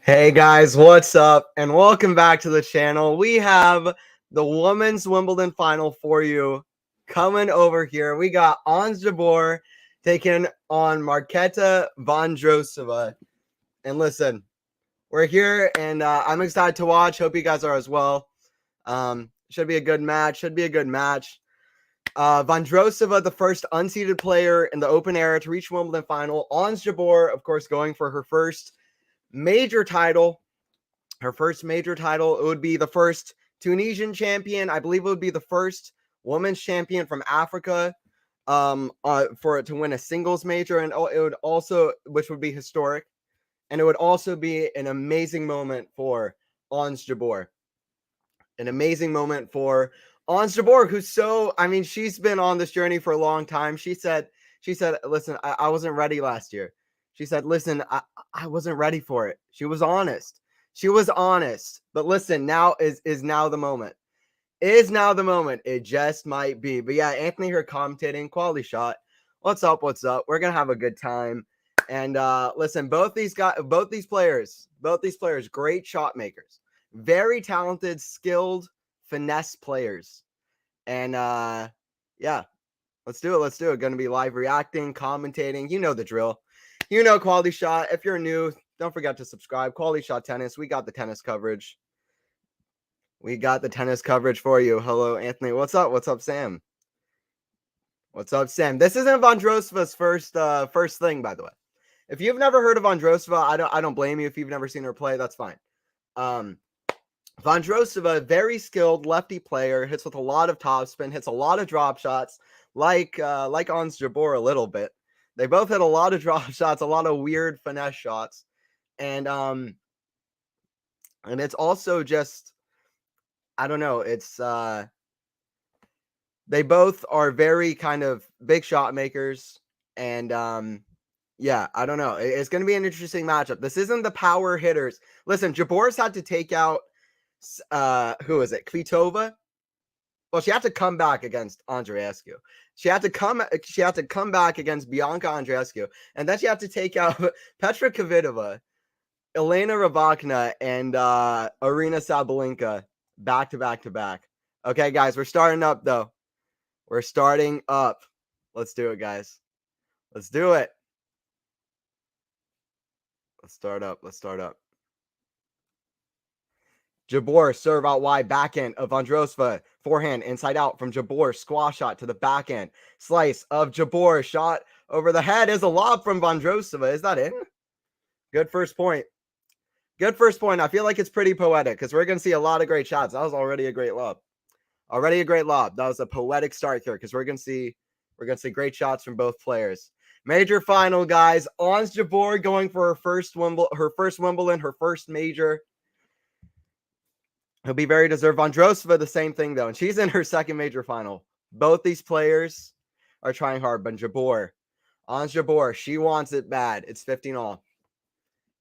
Hey guys, what's up? And welcome back to the channel. We have the women's Wimbledon final for you coming over here. We got Jabeur taking on Marketa Vondrousova. And listen, we're here and I'm excited to watch. Hope you guys are as well. Should be a good match. Vondrousova, the first unseeded player in the open era to reach Wimbledon final. Jabeur, of course, going for her first major title. Her first major title. It would be the first Tunisian champion. I believe it would be the first women's champion from Africa for it to win a singles major. And it would also, which would be historic. And it would also be an amazing moment for Jabeur. An amazing moment for Jabeur, who's she's been on this journey for a long time. She said, listen, I wasn't ready last year. She said, listen, I wasn't ready for it. She was honest. But listen, now is now the moment. It just might be. But yeah, Anthony here commentating, QualityShot. What's up? We're gonna have a good time. And listen, both these players, great shot makers, very talented, skilled, finesse players. And yeah, let's do it. Gonna be live reacting, commentating. You know the drill. You know QualityShot. If you're new, don't forget to subscribe. QualityShot Tennis. We got the tennis coverage. For you. Hello, Anthony. What's up, Sam? This isn't Vondrousova's first thing, by the way. If you've never heard of Vondrousova, I don't blame you. If you've never seen her play, that's fine. Vondrousova, very skilled lefty player, hits with a lot of topspin, hits a lot of drop shots, like Jabeur a little bit. They both hit a lot of drop shots, a lot of weird finesse shots. And it's also just, I don't know, it's they both are very kind of big shot makers. And yeah, I don't know. It's going to be an interesting matchup. This isn't the power hitters. Listen, Jabeur's had to take out who is it? Kvitova. Well, she had to come back against Andreescu. She had to come back against Bianca Andreescu, and then she had to take out Petra Kvitova, Elena Rybakina, and Arina Sabalenka back to back. Okay, guys, we're starting up though. Let's do it, guys. Let's do it. Let's start up. Jabeur, serve out wide, backhand of Vondrousova. Forehand, inside out from Jabeur. Squash shot to the backhand. Slice of Jabeur. Shot over the head is a lob from Vondrousova. Is that in? Good first point. I feel like it's pretty poetic because we're going to see a lot of great shots. That was already a great lob. That was a poetic start here because we're going to see great shots from both players. Major final, guys. Jabeur going for her first Wimbledon, her first major. He'll be very deserved. Vondrousova, the same thing, though. And she's in her second major final. Both these players are trying hard. But Jabeur, she wants it bad. It's 15-all.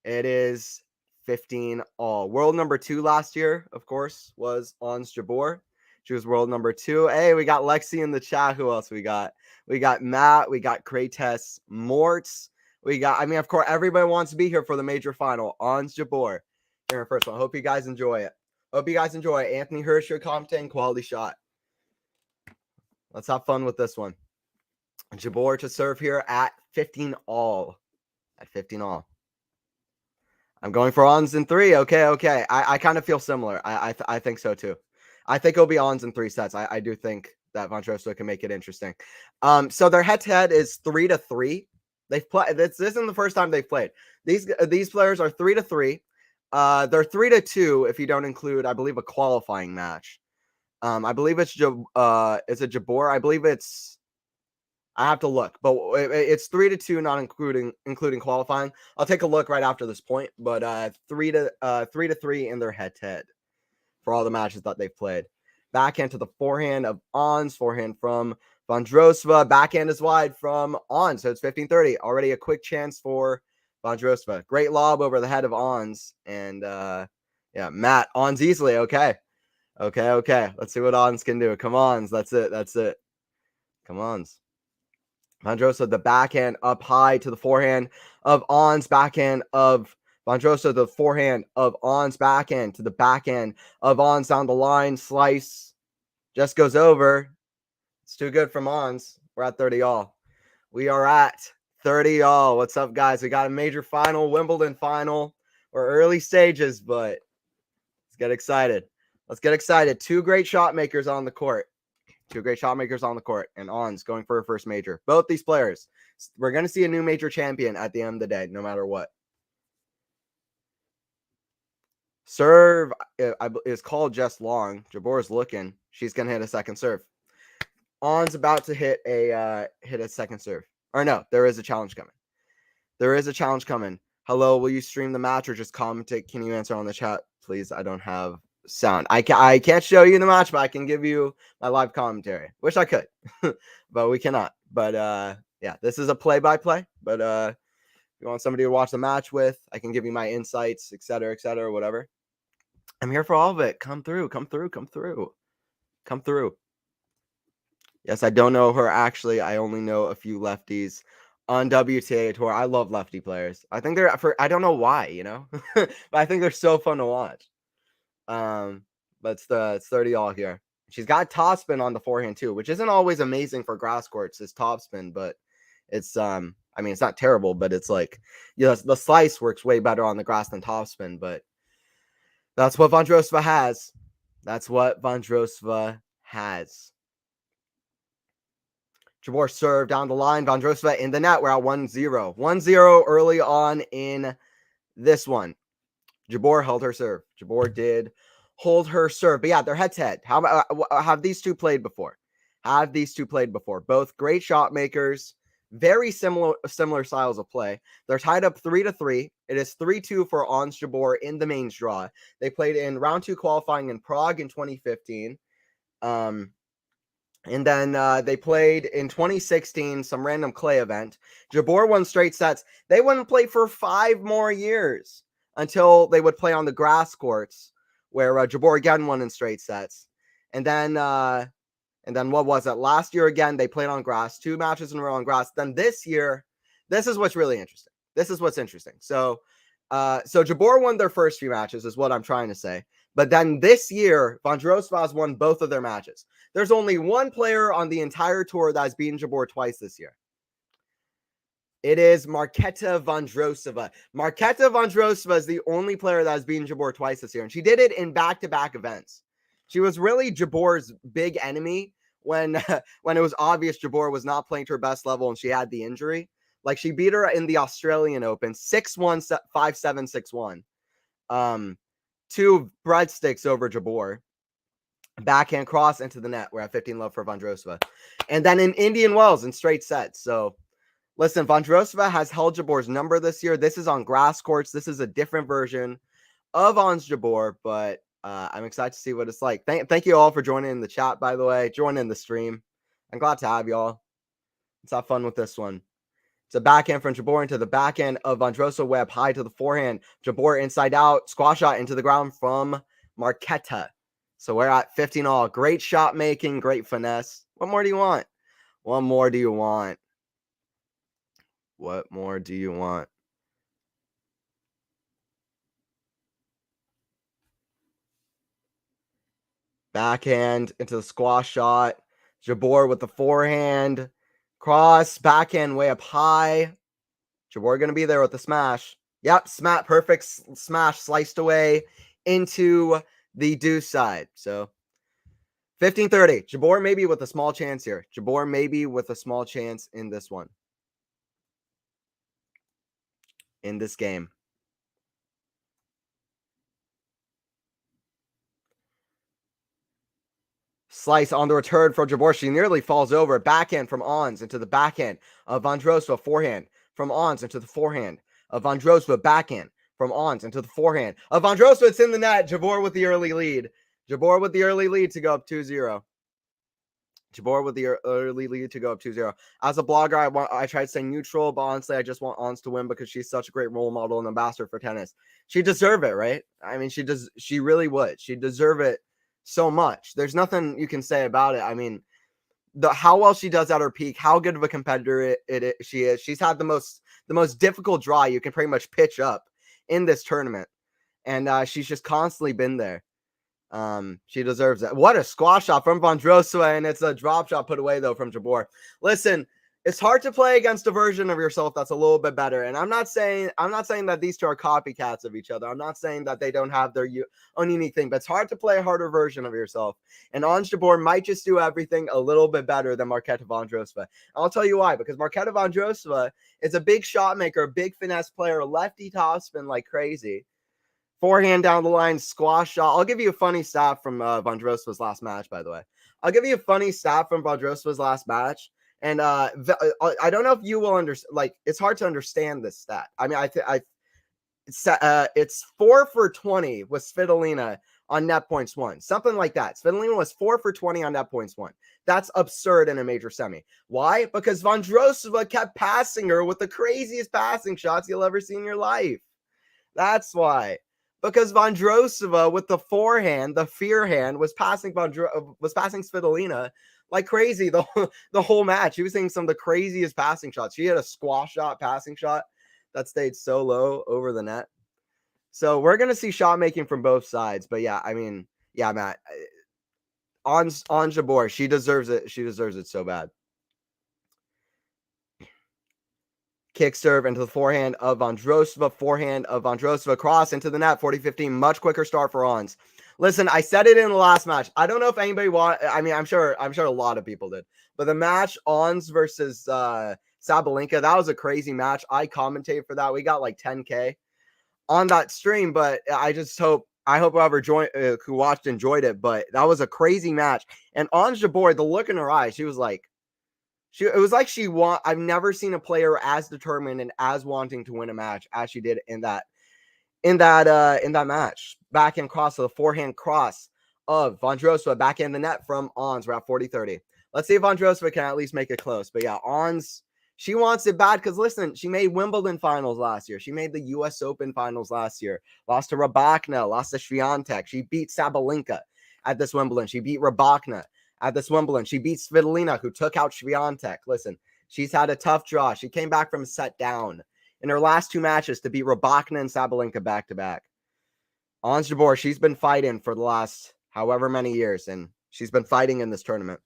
It is 15-all. World number 2 last year, of course, was Jabeur. She was world number 2. Hey, we got Lexi in the chat. Who else we got? We got Matt. We got Krates Mortz. We got, of course, everybody wants to be here for the major final. Jabeur. Here in first one. Hope you guys enjoy it. Anthony Hirsch, your commentating, QualityShot. Let's have fun with this one. Jabeur to serve here at 15-all. I'm going for ons in 3. Okay. I kind of feel similar. I think so too. I think it'll be ons in 3 sets. I do think that Vondrousova can make it interesting. So their head-to-head is 3-3. They've played. This isn't the first time they've played. These players are 3-3. They're 3-2 if you don't include, I believe, a qualifying match. I believe it's is it Jabeur? I believe it's. I have to look, but it's 3-2, not including qualifying. I'll take a look right after this point, but 3-3 in their head-to-head for all the matches that they've played. Backhand to the forehand of Ons, forehand from Vondrousova. Backhand is wide from Ons, so it's 15-30. Already a quick chance for Vondrousova. Great lob over the head of Ons. And yeah, Matt, Ons easily. Okay. Let's see what Ons can do. Come on. That's it. Come on. Vondrousova, the backhand up high to the forehand of Ons. Backhand of Vondrousova, the forehand of On's backhand to the backhand of On's down the line. Slice just goes over. It's too good from Ons. We're at 30 all. We are at 30 all. What's up, guys? We got a major final, Wimbledon final. We're early stages, but let's get excited. Let's get excited. Two great shot makers on the court. Two great shot makers on the court. And Ons going for her first major. Both these players. We're going to see a new major champion at the end of the day, no matter what. Serve is called just long. Jabeur's looking. She's going to hit a second serve. On's about to hit a second serve. Or no, there is a challenge coming. There is a challenge coming. Hello, will you stream the match or just commentate? Can you answer on the chat, please? I don't have sound. I can't show you the match, but I can give you my live commentary. Wish I could, but we cannot. But yeah, this is a play-by-play. But if you want somebody to watch the match with, I can give you my insights, etc., whatever. I'm here for all of it. Come through, come through, come through, come through. Yes, I don't know her actually. I only know a few lefties on WTA Tour. I love lefty players. I think I don't know why, you know, but I think they're so fun to watch. But it's 30 all here. She's got topspin on the forehand too, which isn't always amazing for grass courts. It's topspin, but it's I mean, it's not terrible, but it's like, you know, the slice works way better on the grass than topspin. But that's what Vondrousova has. That's what Vondrousova has. Jabeur serve down the line. Vondrousova in the net. We're at 1-0. 1-0 early on in this one. Jabeur held her serve. Jabeur did hold her serve. But yeah, they're head-to-head. Have these two played before? Have these two played before? Both great shot makers. Very similar styles of play. They're tied up 3-3. It is 3-2 for Ons Jabeur in the mains draw. They played in round 2 qualifying in Prague in 2015. And then they played in 2016, some random clay event. Jabeur won straight sets. They wouldn't play for 5 more years until they would play on the grass courts, where Jabeur again won in straight sets. And then what was it? Last year again, they played on grass, 2 matches in a row on grass. Then this year, this is what's really interesting. This is what's interesting. So Jabeur won their first few matches, is what I'm trying to say. But then this year, Vondrousova has won both of their matches. There's only one player on the entire tour that has beaten Jabeur twice this year. It is Marketa Vondrousova. Marketa Vondrousova is the only player that has beaten Jabeur twice this year. And she did it in back-to-back events. She was really Jabeur's big enemy when it was obvious Jabeur was not playing to her best level and she had the injury. Like, she beat her in the Australian Open, 6-1, 5-7, 6-1. 2 breadsticks over Jabeur. Backhand cross into the net. We're at 15 love for Vondrousova. And then in Indian Wells in straight sets. So, listen, Vondrousova has held Jabeur's number this year. This is on grass courts. This is a different version of Ons Jabeur, but I'm excited to see what it's like. Thank you all for joining in the chat, by the way. Join in the stream. I'm glad to have y'all. Let's have fun with this one. It's a backhand from Jabeur into the backhand of Vondrousova, web high to the forehand. Jabeur inside out, squash shot into the ground from Marketa. So we're at 15 all. Great shot making, great finesse. What more do you want? What more do you want? What more do you want? Backhand into the squash shot. Jabeur with the forehand. Cross, backhand way up high. Jabeur going to be there with the smash. Yep, perfect smash sliced away into the deuce side. So 15-30. Jabeur maybe with a small chance here. Jabeur maybe with a small chance in this one. In this game. Slice on the return for Jabeur. She nearly falls over. Backhand from Ons into the backhand of Vondrousova. Forehand from Ons into the forehand of Vondrousova. Backhand from Ons into the forehand of Vondrousova. It's in the net. Jabeur with the early lead. Jabeur with the early lead to go up 2-0. Jabeur with the early lead to go up 2-0. As a blogger, I tried to stay neutral, but honestly, I just want Ons to win because she's such a great role model and ambassador for tennis. She deserve it, right? I mean, she really would. She deserve it so much. There's nothing you can say about it. I mean, how well she does at her peak, how good of a competitor she is. She's had the most difficult draw you can pretty much pitch up in this tournament. And she's just constantly been there. She deserves it. What a squash shot from Vondrousova, and it's a drop shot put away, though, from Jabeur. Listen, it's hard to play against a version of yourself that's a little bit better. And I'm not saying that these two are copycats of each other. I'm not saying that they don't have their own unique thing, but it's hard to play a harder version of yourself. And Ons Jabeur might just do everything a little bit better than Marketa Vondrousova. I'll tell you why, because Marketa Vondrousova is a big shot maker, a big finesse player, lefty topspin like crazy. Forehand down the line, squash shot. I'll give you a funny stat from Vondrousova's last match, by the way. I'll give you a funny stat from Vondrousova's last match. And I don't know if you will understand. Like, it's hard to understand this stat. I mean, it's 4 for 20 with Svitolina on net points won. Something like that. Svitolina was 4 for 20 on net points won. That's absurd in a major semi. Why? Because Vondrousova kept passing her with the craziest passing shots you'll ever see in your life. That's why. Because Vondrousova with the forehand, the fear hand, was passing Svitolina like crazy the whole match. He was seeing some of the craziest passing shots. She had a squash shot passing shot that stayed so low over the net. So we're gonna see shot making from both sides. But yeah, I mean, yeah, Matt, on Jabeur, she deserves it. She deserves it so bad. Kick serve into the forehand of Vondrousova, cross into the net, 40-15, much quicker start for Ons. Listen, I said it in the last match. I don't know if anybody I'm sure a lot of people did. But the match Ons versus Sabalenka, that was a crazy match. I commentated for that. We got like 10K on that stream, but I hope whoever who watched enjoyed it. But that was a crazy match. And Ons Jabeur, the look in her eyes, she was like, I've never seen a player as determined and as wanting to win a match as she did in that match. Backhand cross to the forehand cross of Vondrousova, back in the net from Ons. We're at 40-30. Let's see if Vondrousova can at least make it close. But yeah, Ons, she wants it bad because listen, she made Wimbledon finals last year. She made the US Open finals last year. Lost to Rybakina, lost to Swiatek. She beat Sabalenka at this Wimbledon. She beat Rybakina at this Wimbledon. She beat Svitolina, who took out Swiatek. Listen, she's had a tough draw. She came back from a set down in her last two matches to beat Rybakina and Sabalenka back-to-back. Ons Jabeur, she's been fighting for the last however many years, and she's been fighting in this tournament.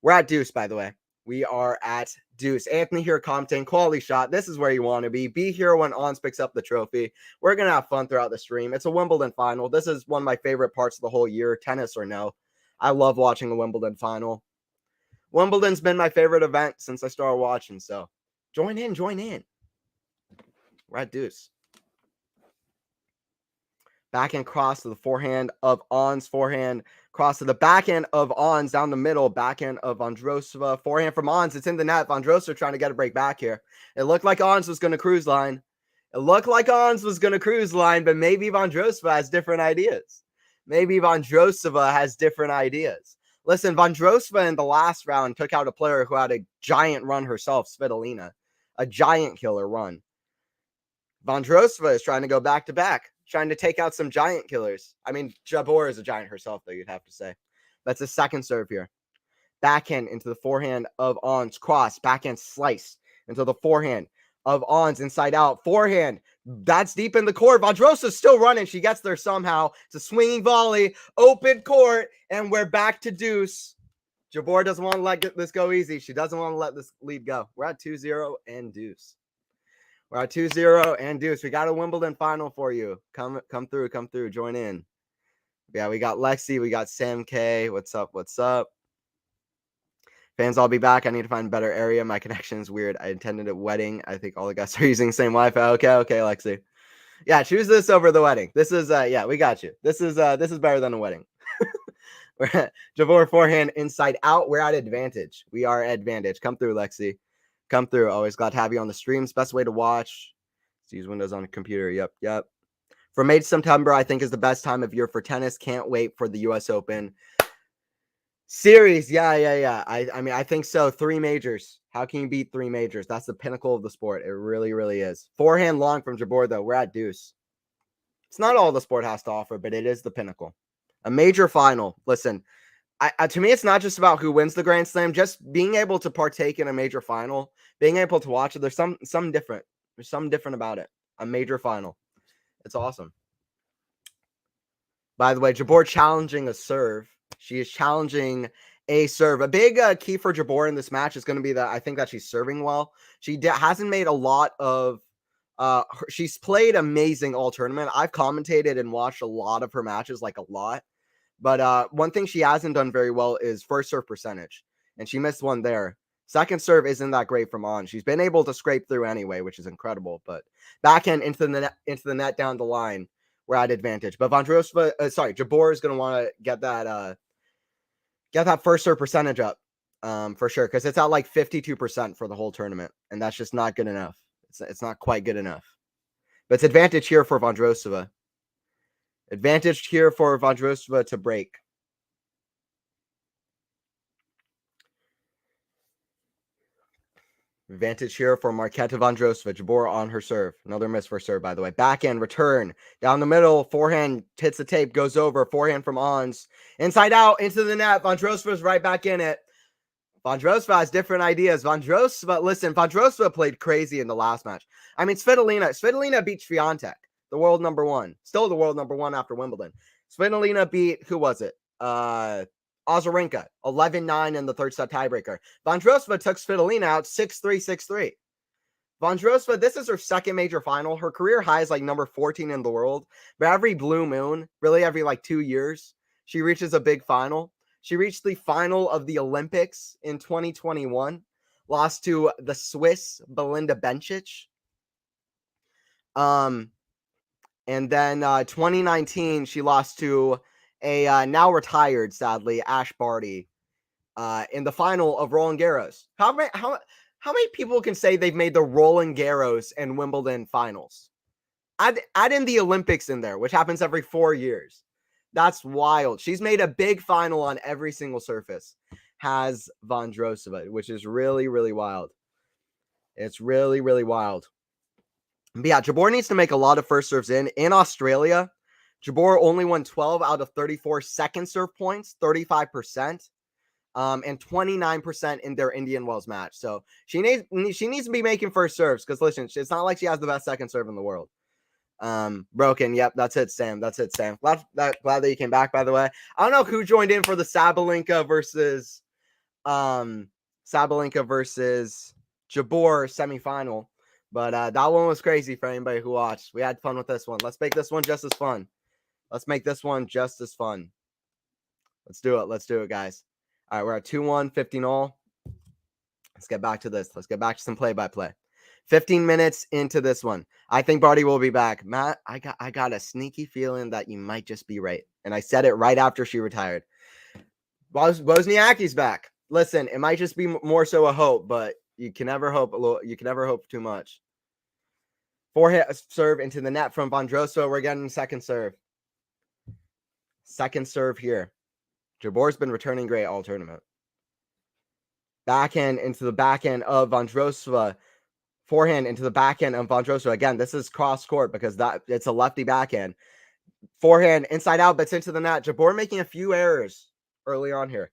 We're at deuce, by the way. We are at deuce. Anthony here commenting, quality shot. This is where you want to be. Be here when Ons picks up the trophy. We're going to have fun throughout the stream. It's a Wimbledon final. This is one of my favorite parts of the whole year, tennis or no. I love watching the Wimbledon final. Wimbledon's been my favorite event since I started watching, so join in. We're at deuce. Backhand cross to the forehand of Ons. Forehand cross to the backhand of Ons down the middle. Backhand of Vondrousova. Forehand from Ons. It's in the net. Vondrousova trying to get a break back here. It looked like Ons was going to cruise line. But maybe Vondrousova has different ideas. Listen, Vondrousova in the last round took out a player who had a giant run herself, Svitolina. A giant killer run. Vondrousova is trying to go back-to-back, trying to take out some giant killers. I mean, Jabeur is a giant herself, though, you'd have to say. That's a second serve here. Backhand into the forehand of Ons. Cross, backhand slice into the forehand of Ons, inside out. Forehand, that's deep in the court. Vondrousova's still running. She gets there somehow. It's a swinging volley, open court, and we're back to deuce. Jabeur doesn't want to let this go easy. She doesn't want to let this lead go. We're at 2-0 and deuce. We got a Wimbledon final for you. Come through. Join in. Yeah, we got Lexi. We got Sam K. What's up? Fans, I'll be back. I need to find a better area. My connection is weird. I attended a wedding. I think all the guests are using the same Wi-Fi. Okay, Lexi. Yeah, choose this over the wedding. This is we got you. This is better than a wedding. We're at Jabeur forehand inside out. We're at advantage. We are at advantage. Come through, Lexi. Come through. Always glad to have you on the streams. Best way to watch. Use Windows on a computer. Yep. From May to September, I think is the best time of year for tennis. Can't wait for the US Open series. Yeah. I mean, I think so. 3 majors. How can you beat 3 majors? That's the pinnacle of the sport. It really, really is. Forehand long from Jabeur, though. We're at deuce. It's not all the sport has to offer, but it is the pinnacle. A major final. Listen, to me, it's not just about who wins the Grand Slam. Just being able to partake in a major final, being able to watch it. There's some different. There's something different about it. A major final. It's awesome. By the way, Jabeur challenging a serve. She is challenging a serve. A big key for Jabeur in this match is going to be that I think that she's serving well. She hasn't made a lot of she's played amazing all tournament. I've commentated and watched a lot of her matches, like a lot. But one thing she hasn't done very well is first serve percentage, and she missed one there. Second serve isn't that great from On. She's been able to scrape through anyway, which is incredible. But backhand into the net down the line, we're at advantage. But Vondrousova, Jabeur is going to want to get that first serve percentage up for sure, because it's at like 52% for the whole tournament, and that's just not good enough. It's not quite good enough. But it's advantage here for Vondrousova. Advantage here for Vondrousova to break. Advantage here for Marketa Vondrousova. Jabeur on her serve. Another miss for serve, by the way. Backhand return. Down the middle. Forehand hits the tape. Goes over. Forehand from Ons. Inside out. Into the net. Vondrousova's right back in it. Vondrousova has different ideas. Vondrousova played crazy in the last match. I mean, Svitolina beat Swiatek, the world number one. Still the world number one after Wimbledon. Svitolina beat, who was it? Azarenka, 11-9 in the third set tiebreaker. Vondrousova took Svitolina out 6-3, 6-3. Vondrousova, this is her second major final. Her career high is like number 14 in the world. But every blue moon, really every like 2 years, she reaches a big final. She reached the final of the Olympics in 2021, lost to the Swiss Belinda Bencic. And then 2019, she lost to a now retired, sadly, Ash Barty in the final of Roland Garros. How many people can say they've made the Roland Garros and Wimbledon finals? Add in the Olympics in there, which happens every 4 years. That's wild. She's made a big final on every single surface. Has Vondrousova, which is really, really wild. It's really, really wild. But yeah, Jabeur needs to make a lot of first serves in Australia. Jabeur only won 12 out of 34 second serve points, 35%, and 29% in their Indian Wells match. So she needs to be making first serves, because listen, it's not like she has the best second serve in the world. Broken. Yep, that's it, Sam. Glad that you came back, by the way. I don't know who joined in for the Sabalenka versus Jabeur semifinal, but that one was crazy for anybody who watched. We had fun with this one. Let's make this one just as fun. Let's do it, guys. All right, we're at 2-1, 15 all. Let's get back to this. Let's get back to some play-by-play. 15 minutes into this one. I think Barty will be back. Matt, I got a sneaky feeling that you might just be right. And I said it right after she retired. Wozniacki's back. Listen, it might just be more so a hope, but you can never hope too much. Forehand serve into the net from Vondrousova. We're getting second serve. Second serve here. Jabeur's been returning great all tournament. Backhand into the backhand of Vondrousova. Forehand into the backhand of Vondrousova. Again, this is cross court because it's a lefty backhand. Forehand inside out, but it's into the net. Jabeur making a few errors early on here.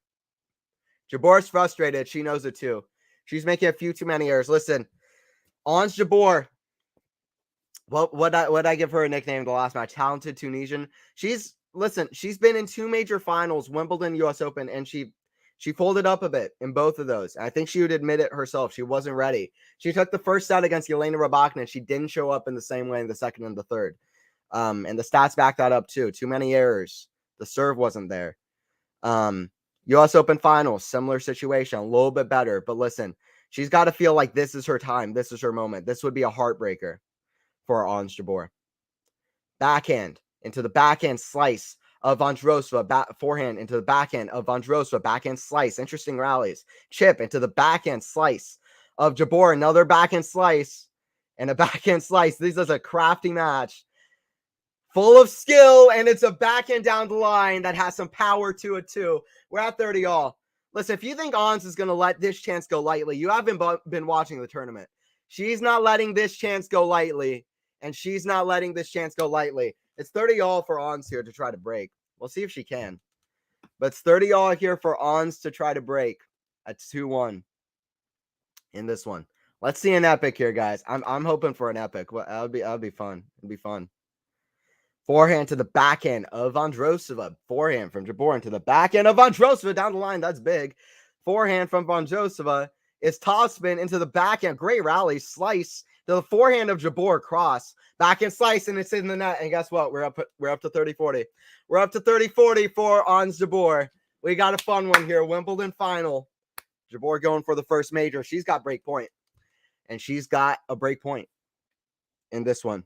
Jabeur's frustrated. She knows it too. She's making a few too many errors. Listen, Ons Jabeur. What I give her a nickname the last match? Talented Tunisian. She's been in 2 major finals, Wimbledon, US Open, and she folded up a bit in both of those. I think she would admit it herself. She wasn't ready. She took the first set against Jelena Rybakina, and she didn't show up in the same way in the second and the third. And the stats back that up too. Too many errors. The serve wasn't there. US Open finals, similar situation, a little bit better. But listen, she's got to feel like this is her time. This is her moment. This would be a heartbreaker for Ons Jabeur. Backhand into the backhand slice of Vondrousova, forehand into the backhand of Vondrousova, backhand slice. Interesting rallies. Chip into the backhand slice of Jabeur, another backhand slice and a backhand slice. This is a crafty match, full of skill, and it's a backhand down the line that has some power to it too. We're at 30 all. Listen, if you think Ons is going to let this chance go lightly, you haven't been watching the tournament. She's not letting this chance go lightly, and she's not letting this chance go lightly. It's 30 all for Ons here to try to break. We'll see if she can. But it's 30 all here for Ons to try to break at 2-1 in this one. Let's see an epic here, guys. I'm hoping for an epic. Well, that'll be fun. It'll be fun. Forehand to the backhand of Vondrousova. Forehand from Jabeur into the backhand of Vondrousova down the line. That's big. Forehand from Vondrousova is topspin into the backhand. Great rally. Slice to the forehand of Jabeur. Cross. Backhand slice, and it's in the net. And guess what? We're up to 30-40. We're up to 30-40 for Ons Jabeur. We got a fun one here. Wimbledon final. Jabeur going for the first major. She's got break point. And she's got a break point in this one.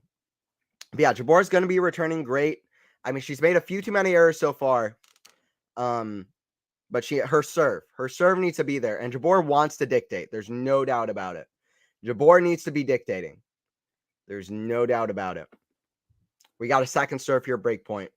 But yeah, Jabeur's going to be returning great. I mean, she's made a few too many errors so far. But her serve needs to be there. And Jabeur wants to dictate. There's no doubt about it. Jabeur needs to be dictating. There's no doubt about it. We got a second serve here, break point.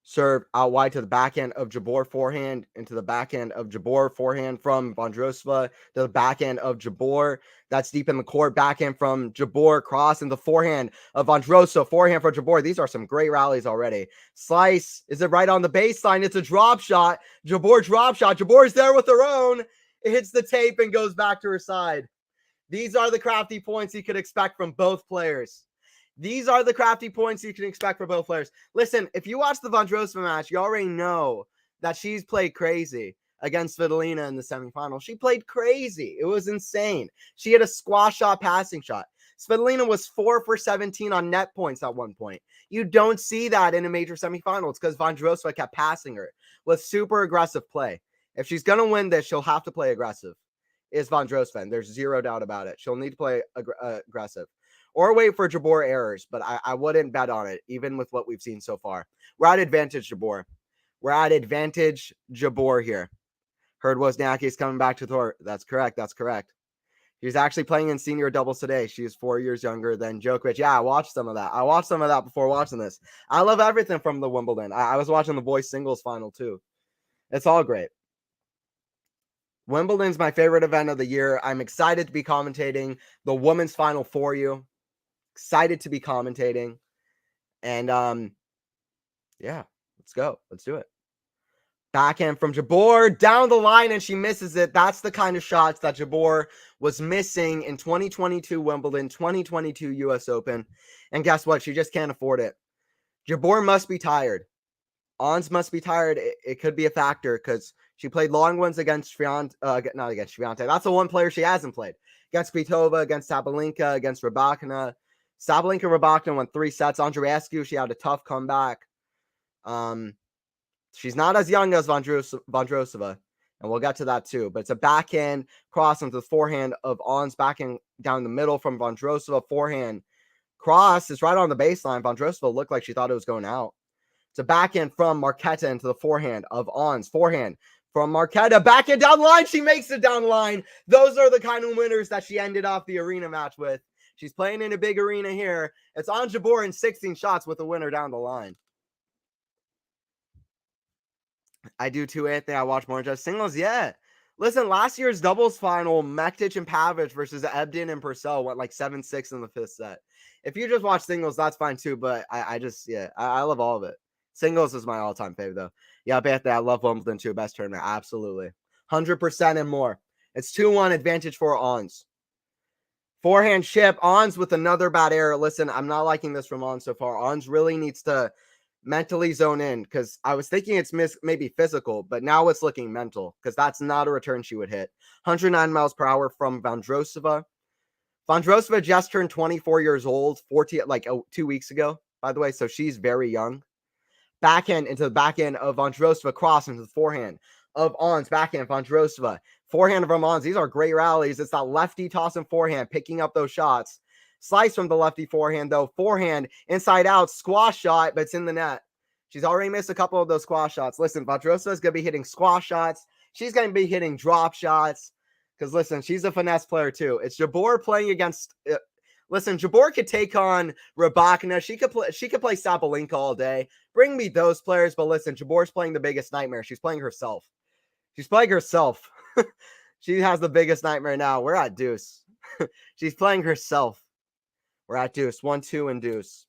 Serve out wide to the backhand of Jabeur, forehand into the backhand of Jabeur, forehand from Vondrousova to the backhand of Jabeur. That's deep in the court. Backhand from Jabeur, cross and the forehand of Vondrousova, forehand for Jabeur. These are some great rallies already. Slice, is it right on the baseline? It's a drop shot. Jabeur drop shot. Jabeur's there with her own. It hits the tape and goes back to her side. These are the crafty points you could expect from both players. These are the crafty points you can expect from both players. Listen, if you watch the Vondrousova match, you already know that she's played crazy against Svitolina in the semifinal. She played crazy. It was insane. She had a squash shot, passing shot. Svitolina was 4 for 17 on net points at one point. You don't see that in a major semifinal. It's because Vondrousova kept passing her with super aggressive play. If she's going to win this, she'll have to play aggressive. Is Vondrousova, and there's zero doubt about it. She'll need to play aggressive. Or wait for Jabeur errors, but I wouldn't bet on it, even with what we've seen so far. We're at advantage, Jabeur. We're at advantage, Jabeur here. Heard Wozniacki is coming back to Thor. That's correct. That's correct. She's actually playing in senior doubles today. She is 4 years younger than Djokovic. Yeah, I watched some of that. I watched some of that before watching this. I love everything from the Wimbledon. I was watching the boys singles final too. It's all great. Wimbledon's my favorite event of the year. I'm excited to be commentating the women's final for you. Excited to be commentating. And yeah, let's go. Let's do it. Backhand from Jabeur down the line, and she misses it. That's the kind of shots that Jabeur was missing in 2022 Wimbledon, 2022 US Open. And guess what? She just can't afford it. Jabeur must be tired. Ons must be tired. It could be a factor because she played long ones against not against Sviante. That's the one player she hasn't played. Against Kvitova, against Sabalenka, against Rybakina. Sabalenka and Rybakina won 3 sets. Andreescu, she had a tough comeback. She's not as young as Vondrousova, and we'll get to that too. But it's a backhand cross into the forehand of Ons, backhand down the middle from Vondrousova. Forehand cross is right on the baseline. Vondrousova looked like she thought it was going out. It's a backhand from Marketa into the forehand of Ons. Forehand from Marketa. Backhand down the line. She makes it down the line. Those are the kind of winners that she ended off the arena match with. She's playing in a big arena here. It's Ons Jabeur in 16 shots with a winner down the line. I do too, Anthony. I watch more just singles. Yeah. Listen, last year's doubles final, Mektic and Pavic versus Ebden and Purcell went like 7-6 in the 5th set. If you just watch singles, that's fine too. But I love all of it. Singles is my all-time favorite, though. Yeah, Anthony, I love Wimbledon too. Best tournament. Absolutely. 100% and more. It's 2-1 advantage for Ons. Forehand chip. Ons with another bad error. Listen, I'm not liking this from Ons so far. Ons really needs to mentally zone in because I was thinking it's maybe physical, but now it's looking mental because that's not a return she would hit. 109 miles per hour from Vondrousova. Vondrousova just turned 24 years old, 2 weeks ago, by the way, so she's very young. Backhand into the backhand of Vondrousova, cross into the forehand of Ons, backhand Vondrousova. Forehand from Ons. These are great rallies. It's that lefty toss and forehand, picking up those shots. Slice from the lefty forehand, though. Forehand, inside out, squash shot, but it's in the net. She's already missed a couple of those squash shots. Listen, Vondrousova is going to be hitting squash shots. She's going to be hitting drop shots. Because, listen, she's a finesse player, too. It's Jabeur playing against... listen, Jabeur could take on Rybakina. She could play Sabalenka all day. Bring me those players. But, listen, Jabeur's playing the biggest nightmare. She's playing herself. She's playing herself. She has the biggest nightmare now. We're at deuce. She's playing herself. We're at deuce. 1-2 and deuce.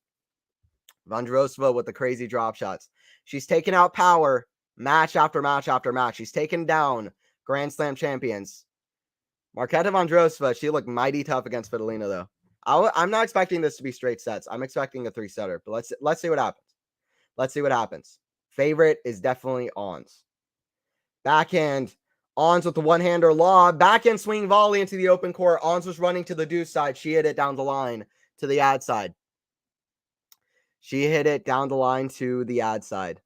Vondrousova with the crazy drop shots. She's taken out power match after match after match. She's taken down Grand Slam champions. Marketa Vondrousova, she looked mighty tough against Svitolina, though. I'm not expecting this to be straight sets. I'm expecting a 3-setter, but let's see what happens. Let's see what happens. Favorite is definitely Ons. Backhand. Ons with the one-hander lob. Backhand swing volley into the open court. Ons was running to the deuce side. She hit it down the line to the ad side. She hit it down the line to the ad side.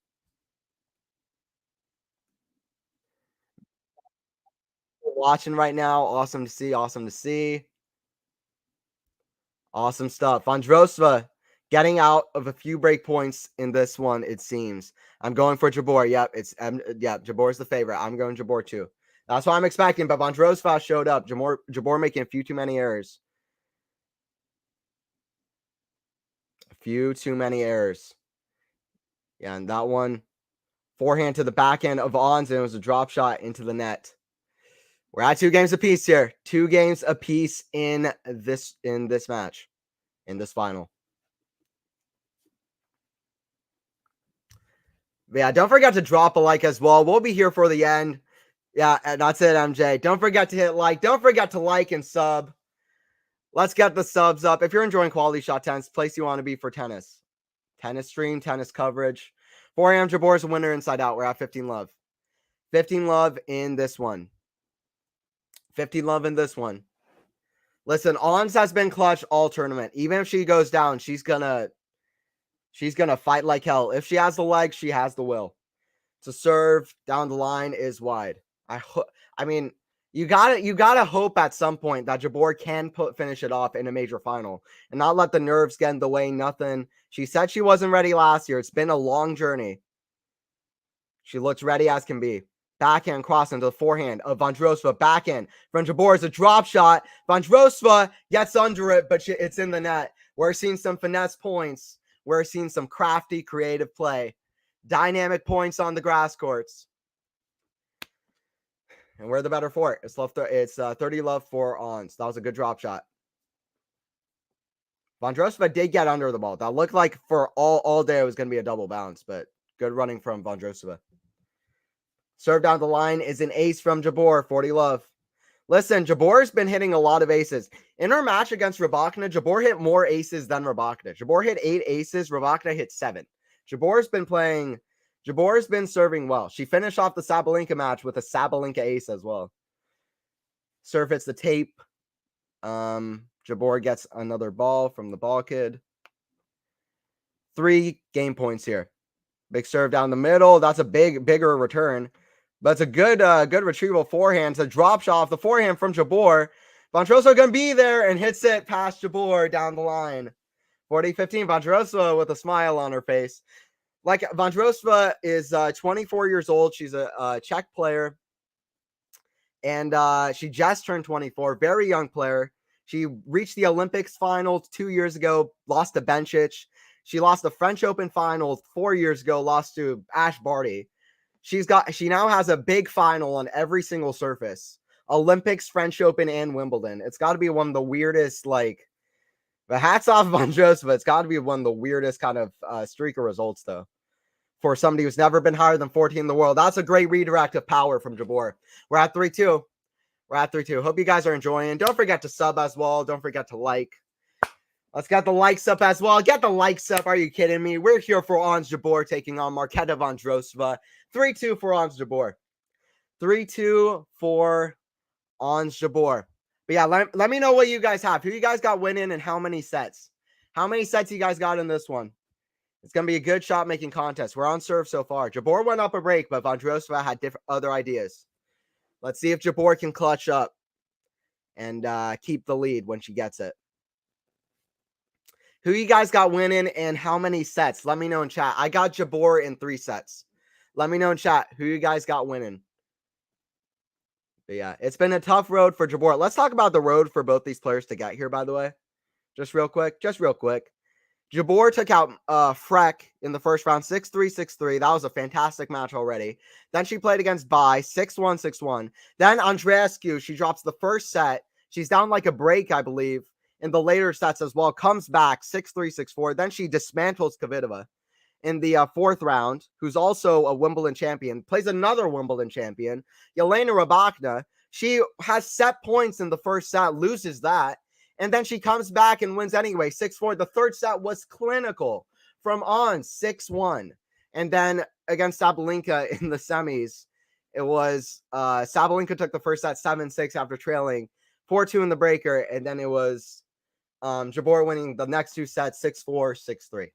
Watching right now. Awesome to see. Awesome to see. Awesome stuff. Vondrousova getting out of a few break points in this one, it seems. I'm going for Jabeur. Yep, Jabor's the favorite. I'm going Jabeur too. That's what I'm expecting, but Vondrousova showed up. Jabeur making a few too many errors. A few too many errors. Yeah, and that one, forehand to the backhand of Ons, and it was a drop shot into the net. We're at 2 games apiece here. 2 games apiece in this match, in this final. But yeah, don't forget to drop a like as well. We'll be here for the end. Yeah, and that's it, MJ. Don't forget to hit like. Don't forget to like and sub. Let's get the subs up. If you're enjoying Quality Shot Tennis, place you want to be for tennis. Tennis stream, tennis coverage. 4 a.m. Jabor's a winner inside out. We're at 15 love. 15 love in this one. 15 love in this one. Listen, Ons has been clutch all tournament. Even if she goes down, she's gonna fight like hell. If she has the legs, she has the will. To serve down the line is wide. I mean, you gotta hope at some point that Jabeur can finish it off in a major final and not let the nerves get in the way. Nothing. She said she wasn't ready last year. It's been a long journey. She looks ready as can be. Backhand cross into the forehand of Vondrousova. Backhand from Jabeur is a drop shot. Vondrousova gets under it, but it's in the net. We're seeing some finesse points. We're seeing some crafty, creative play. Dynamic points on the grass courts. And we're the better for it. It's 30 love for Ons. That was a good drop shot. Vondrousova did get under the ball. That looked like for all day it was going to be a double bounce, but good running from Vondrousova. Serve down the line is an ace from Jabeur. 40 love. Listen, Jabor's been hitting a lot of aces. In her match against Rybakina, Jabeur hit more aces than Rybakina. Jabeur hit 8 aces. Rybakina hit 7. Jabor's been serving well. She finished off the Sabalenka match with a Sabalenka ace as well. Serve hits the tape. Jabeur gets another ball from the ball kid. 3 game points here. Big serve down the middle. That's a bigger return. But it's a good retrieval forehand. It's a drop shot off the forehand from Jabeur. Vondrousova going to be there and hits it past Jabeur down the line. 40-15. Vondrousova with a smile on her face. Like, Vondrousova is 24 years old. She's a Czech player. And she just turned 24. Very young player. She reached the Olympics finals 2 years ago. Lost to Bencic. She lost the French Open finals 4 years ago. Lost to Ash Barty. She now has a big final on every single surface. Olympics, French Open, and Wimbledon. It's got to be one of the weirdest, the hats off Vondrousova. It's got to be one of the weirdest kind of streak of results, though, for somebody who's never been higher than 14 in the world. That's a great redirect of power from Jabeur. We're at 3-2. We're at 3-2. Hope you guys are enjoying. Don't forget to sub as well. Don't forget to like. Let's get the likes up as well. Get the likes up. Are you kidding me? We're here for Ons Jabeur taking on Marketa Vondrousova. 3-2 for Ons Jabeur. 3-2 for Ons Jabeur. But yeah, let me know what you guys have. Who you guys got winning and how many sets? How many sets you guys got in this one? It's going to be a good shot-making contest. We're on serve so far. Jabeur went up a break, but Vondrousova had other ideas. Let's see if Jabeur can clutch up and keep the lead when she gets it. Who you guys got winning and how many sets? Let me know in chat. I got Jabeur in 3 sets. Let me know in chat who you guys got winning. But yeah, it's been a tough road for Jabeur. Let's talk about the road for both these players to get here, by the way. Just real quick. Jabeur took out Freck in the first round, 6-3, 6-3. That was a fantastic match already. Then she played against Bai, 6-1, 6-1. Then Andreescu, she drops the first set. She's down like a break, I believe, in the later sets as well. Comes back, 6-3, 6-4. Then she dismantles Kvitova in the 4th round, who's also a Wimbledon champion. Plays another Wimbledon champion, Jelena Rybakina. She has set points in the first set, loses that. And then she comes back and wins anyway, 6-4. The third set was clinical from Ons, 6-1. And then against Sabalenka in the semis, it was Sabalenka took the first set 7-6 after trailing 4-2 in the breaker. And then it was Jabeur winning the next two sets 6-4, 6-3.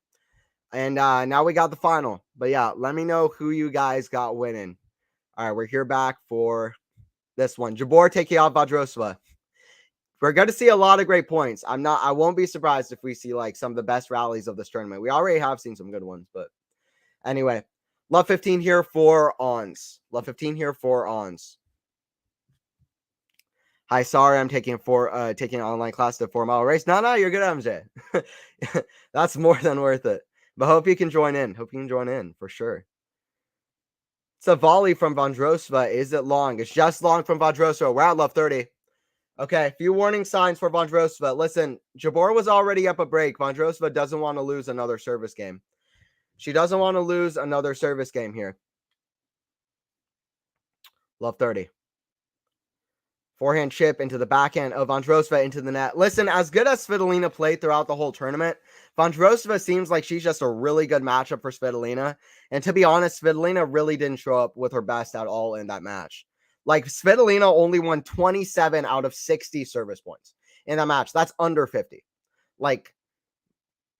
And now we got the final. But yeah, let me know who you guys got winning. All right, we're here back for this one. Jabeur taking out Vondrousova. We're going to see a lot of great points. I won't be surprised if we see like some of the best rallies of this tournament. We already have seen some good ones, but anyway, love 15 here for Ons. Love 15 here for Ons. Hi, sorry, I'm taking an online class to 4-mile race. No, you're good, MJ. That's more than worth it. But hope you can join in. Hope you can join in for sure. It's a volley from Vondrousova. Is it long? It's just long from Vondrousova. We're at love 30. Okay, a few warning signs for Vondrousova. Listen, Jabeur was already up a break. Vondrousova doesn't want to lose another service game. She doesn't want to lose another service game here. Love 30. Forehand chip into the backhand of Vondrousova into the net. Listen, as good as Svitolina played throughout the whole tournament, Vondrousova seems like she's just a really good matchup for Svitolina. And to be honest, Svitolina really didn't show up with her best at all in that match. Like, Svitolina only won 27 out of 60 service points in that match. That's under 50. Like,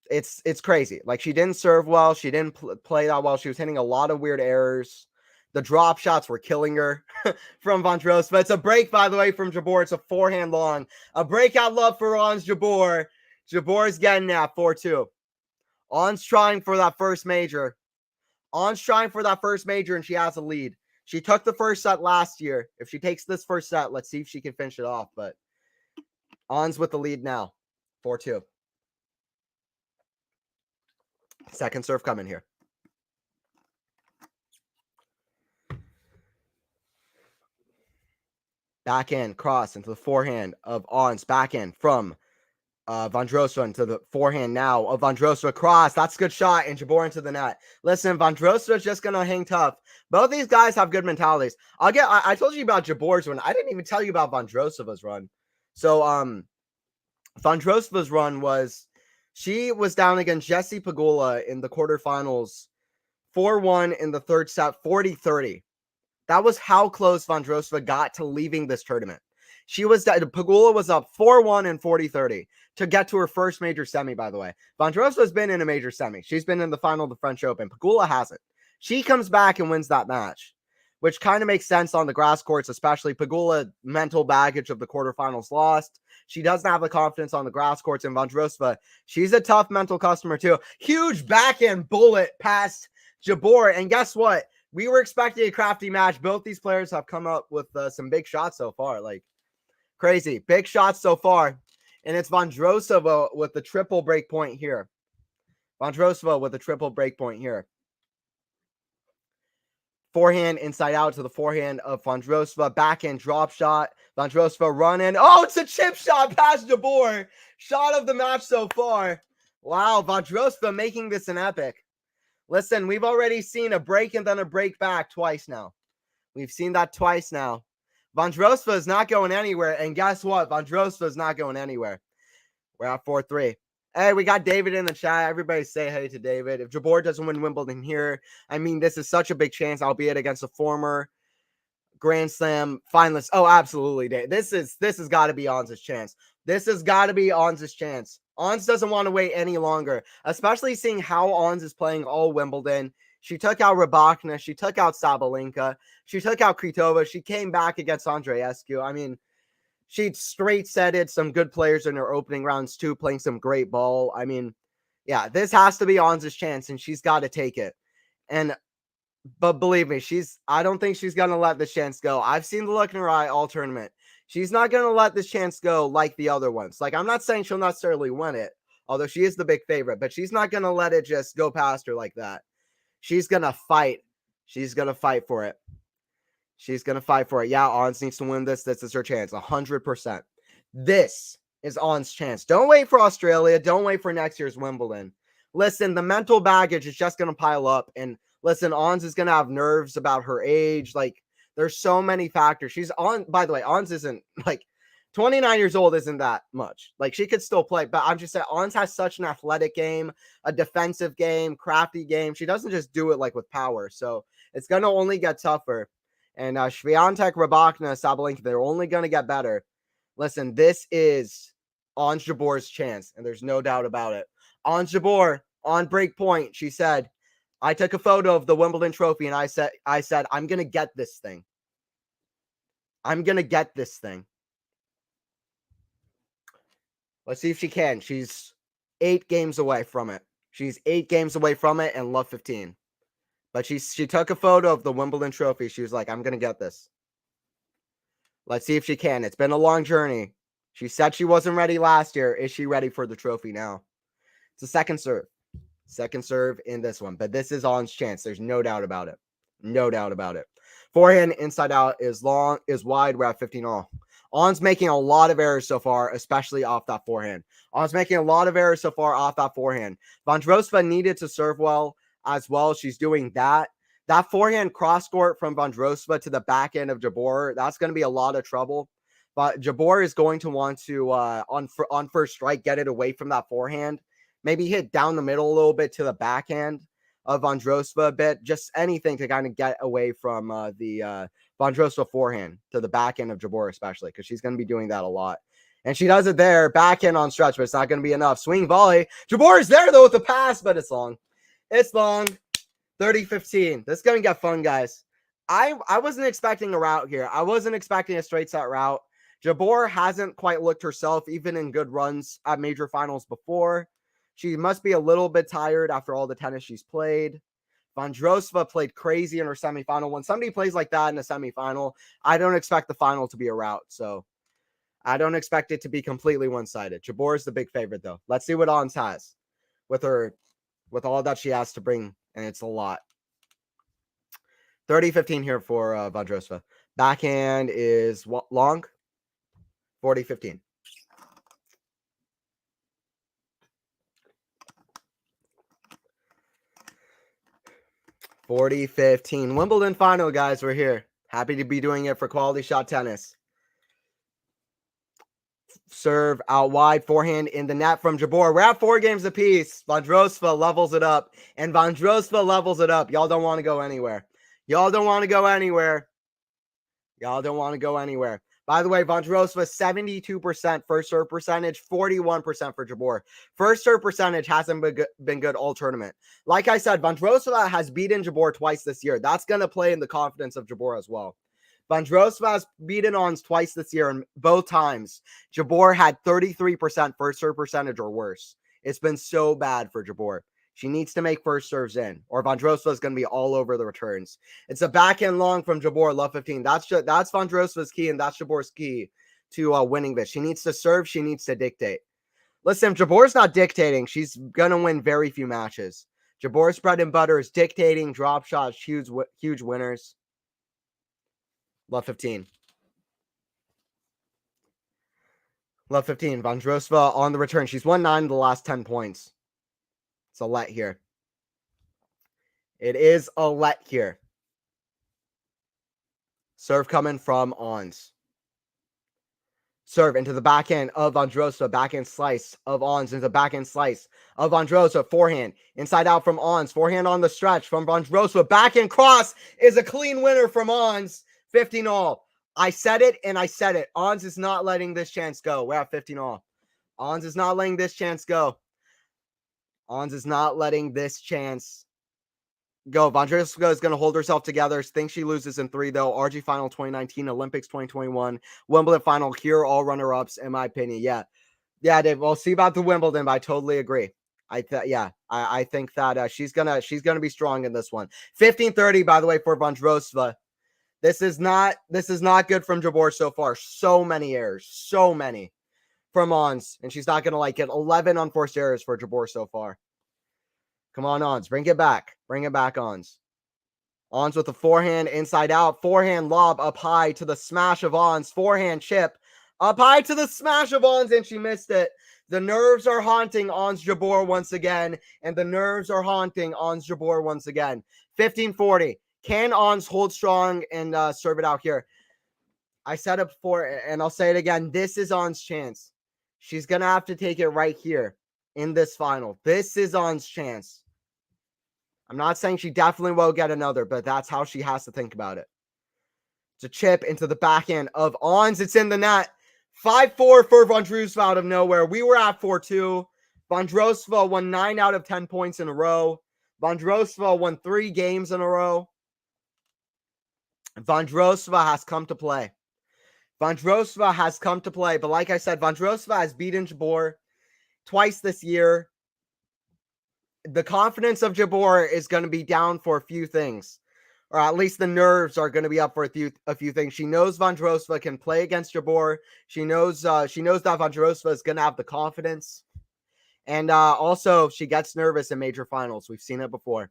it's crazy. Like, she didn't serve well. She didn't play that well. She was hitting a lot of weird errors. The drop shots were killing her from Vondrousova. It's a break, by the way, from Jabeur. It's a forehand long. A breakout love for Ons Jabeur. Jabeur's getting that 4-2. Ons trying for that first major. Ons trying for that first major, and she has a lead. She took the first set last year. If she takes this first set, let's see if she can finish it off. But Ons with the lead now. 4-2. Second serve coming here. Backhand cross into the forehand of Ons. Backhand from Vondrousova into the forehand now of Vondrousova. Cross. That's a good shot. And Jabeur into the net. Listen, Vondrousova is just going to hang tough. Both these guys have good mentalities. I told you about Jabeur's run. I didn't even tell you about Vondrousova's run. So, Vondrousova's run was, she was down against Jessie Pegula in the quarterfinals, 4-1 in the third set, 40-30. That was how close Vondrousova got to leaving this tournament. Pegula was up 4-1 and 40-30 to get to her first major semi, by the way. Vondrousova's been in a major semi. She's been in the final of the French Open. Pegula hasn't. She comes back and wins that match, which kind of makes sense on the grass courts, especially Pegula, mental baggage of the quarterfinals lost. She doesn't have the confidence on the grass courts. In Vondrousova, she's a tough mental customer too. Huge backhand bullet past Jabeur. And guess what? We were expecting a crafty match. Both these players have come up with some big shots so far. Like, crazy. Big shots so far. And it's Vondrousova with the triple break point here. Vondrousova with a triple break point here. Forehand inside out to the forehand of Vondrousova. Backhand drop shot. Vondrousova running. Oh, it's a chip shot past Jabeur. Shot of the match so far. Wow, Vondrousova making this an epic. Listen, we've already seen a break and then a break back twice now. We've seen that twice now. Vondrousova is not going anywhere. And guess what? Vondrousova is not going anywhere. We're at 4-3. Hey, we got David in the chat. Everybody say hey to David. If Jabeur doesn't win Wimbledon here, I mean, this is such a big chance, albeit against a former Grand Slam finalist. Oh, absolutely, Dave. This has got to be Ons' chance. This has got to be Ons' chance. Ons doesn't want to wait any longer, especially seeing how Ons is playing all Wimbledon. She took out Rybakina. She took out Sabalenka. She took out Kvitova. She came back against Andreescu. I mean, she straight-setted some good players in her opening rounds too, playing some great ball. I mean, yeah, this has to be Ons' chance, and she's got to take it. But believe me, I don't think she's going to let this chance go. I've seen the look in her eye all tournament. She's not going to let this chance go like the other ones. Like, I'm not saying she'll necessarily win it, although she is the big favorite, but she's not going to let it just go past her like that. She's going to fight. She's going to fight for it. She's going to fight for it. Yeah, Ons needs to win this. This is her chance, 100%. This is Ons' chance. Don't wait for Australia. Don't wait for next year's Wimbledon. Listen, the mental baggage is just going to pile up. And listen, Ons is going to have nerves about her age. Like, there's so many factors. By the way, Ons isn't like, 29 years old isn't that much. Like, she could still play, but I'm just saying, Ons has such an athletic game, a defensive game, crafty game. She doesn't just do it like with power. So it's going to only get tougher. And Swiatek, Rybakina, Sabalenka, they're only going to get better. Listen, this is Ons Jabeur's chance, and there's no doubt about it. Ons Jabeur, on break point, she said, I took a photo of the Wimbledon trophy, and I said, I'm going to get this thing. I'm going to get this thing. Let's see if she can. She's 8 games away from it. She's 8 games away from it and love 15. But she took a photo of the Wimbledon trophy. She was like, I'm going to get this. Let's see if she can. It's been a long journey. She said she wasn't ready last year. Is she ready for the trophy now? It's a second serve. Second serve in this one. But this is On's chance. There's no doubt about it. No doubt about it. Forehand inside out is long, is wide. We're at 15 all. On's making a lot of errors so far, especially off that forehand. On's making a lot of errors so far off that forehand. Vondrousova needed to serve well as well. She's doing that. That forehand cross court from Vondrousova to the back end of Jabeur, that's going to be a lot of trouble. But Jabeur is going to want to, on first strike, get it away from that forehand. Maybe hit down the middle a little bit to the backhand of Vondrousova a bit. Just anything to kind of get away from the Vondrousova forehand to the back end of Jabeur, especially because she's going to be doing that a lot. And she does it there, backhand on stretch, but it's not going to be enough. Swing volley. Jabeur is there, though, with the pass, but it's long. It's long. 30-15. This is going to get fun, guys. I wasn't expecting a rout here. I wasn't expecting a straight set rout. Jabeur hasn't quite looked herself, even in good runs at major finals before. She must be a little bit tired after all the tennis she's played. Vondrousova played crazy in her semifinal. When somebody plays like that in a semifinal, I don't expect the final to be a rout. So I don't expect it to be completely one-sided. Jabeur is the big favorite, though. Let's see what Ons has with all that she has to bring, and it's a lot. 30-15 here for Vondrousova. Backhand is long. 40-15. Wimbledon final, guys. We're here. Happy to be doing it for Quality Shot Tennis. Serve out wide, forehand in the net from Jabeur. We're at 4 games apiece. Vondrousova levels it up, and Vondrousova levels it up. Y'all don't want to go anywhere. Y'all don't want to go anywhere. Y'all don't want to go anywhere. By the way, Vondrousova 72% first serve percentage, 41% for Jabeur. First serve percentage hasn't been good all tournament. Like I said, Vondrousova has beaten Jabeur twice this year. That's going to play in the confidence of Jabeur as well. Vondrousova has beaten Ons twice this year, and both times Jabeur had 33% first serve percentage or worse. It's been so bad for Jabeur. She needs to make first serves in, or Vondrousova is going to be all over the returns. It's a backhand long from Jabeur, love 15. That's Vondrousova's key, and that's Jabeur's key to winning this. She needs to serve. She needs to dictate. Listen, if Jabeur's not dictating, she's going to win very few matches. Jabeur's bread and butter is dictating, drop shots, huge winners. Love 15. Love 15. Vondrousova on the return. She's won 9 of the last 10 points. It's a let here. It is a let here. Serve coming from Ons. Serve into the backhand of Vondrousova. Backhand slice of Ons into the backhand slice of Vondrousova. Forehand inside out from Ons. Forehand on the stretch from Vondrousova. Backhand cross is a clean winner from Ons. 15 all. I said it and I said it. Ons is not letting this chance go. We're at 15 all. Ons is not letting this chance go. Ons is not letting this chance go. Vondrousova is going to hold herself together. Thinks she loses in 3, though. RG final 2019, Olympics 2021, Wimbledon final here, all runner-ups, in my opinion. Yeah, Dave. We'll see about the Wimbledon, but I totally agree. I think that she's gonna be strong in this one. 15-30, by the way, for Vondrousova. This is not good from Jabeur so far. So many errors. So many from Ons, and she's not going to like it. 11 unforced errors for Jabeur so far. Come on, Ons. Bring it back. Bring it back, Ons. Ons with the forehand inside out. Forehand lob up high to the smash of Ons. Forehand chip up high to the smash of Ons, and she missed it. The nerves are haunting Ons Jabeur once again, and the nerves are haunting Ons Jabeur once again. 15-40. Can Ons hold strong and serve it out here? I said it before, and I'll say it again. This is On's chance. She's going to have to take it right here in this final. This is On's chance. I'm not saying she definitely will get another, but that's how she has to think about it. It's a chip into the backhand of Ons. It's in the net. 5-4 for Vondrousova out of nowhere. We were at 4-2. Vondrousova won 9 out of 10 points in a row. Vondrousova won 3 games in a row. Vondrousova has come to play. Vondrousova has come to play. But like I said, Vondrousova has beaten Jabeur twice this year. The confidence of Jabeur is going to be down for a few things. Or at least the nerves are going to be up for a few things. She knows Vondrousova can play against Jabeur. She knows that Vondrousova is going to have the confidence. And also, she gets nervous in major finals. We've seen it before.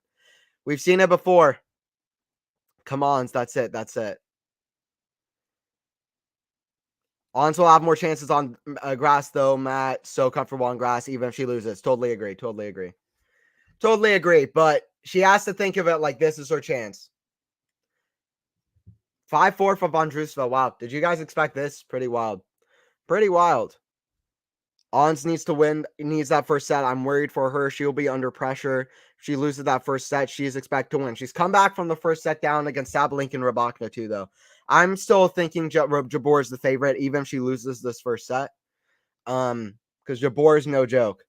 Come on, that's it. Ons will have more chances on grass, though, Matt. So comfortable on grass, even if she loses. Totally agree. But she has to think of it like this is her chance. 5-4 for Vondrousova. Wow. Did you guys expect this? Pretty wild. Ons needs to win. Needs that first set. I'm worried for her. She'll be under pressure. If she loses that first set, she's expected to win. She's come back from the first set down against Sabalenka and Rybakina too, though. I'm still thinking Jabeur is the favorite, even if she loses this first set. Because Jabeur is no joke.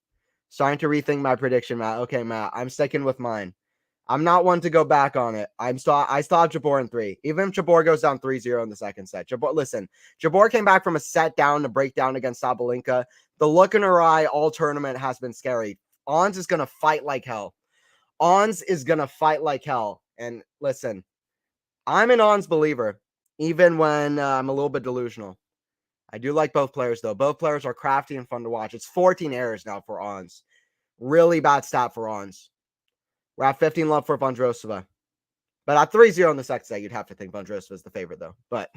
Starting to rethink my prediction, Matt. Okay, Matt, I'm sticking with mine. I'm not one to go back on it. I still have Jabeur in 3. Even if Jabeur goes down 3-0 in the second set. Jabeur came back from a set down to break down against Sabalenka. The look in her eye all tournament has been scary. Ons is going to fight like hell. And listen, I'm an Ons believer, even when I'm a little bit delusional. I do like both players, though. Both players are crafty and fun to watch. It's 14 errors now for Ons. Really bad stat for Ons. We're at 15 love for Vondrousova. But at 3-0 in the second set, you'd have to think Vondrousova is the favorite, though. But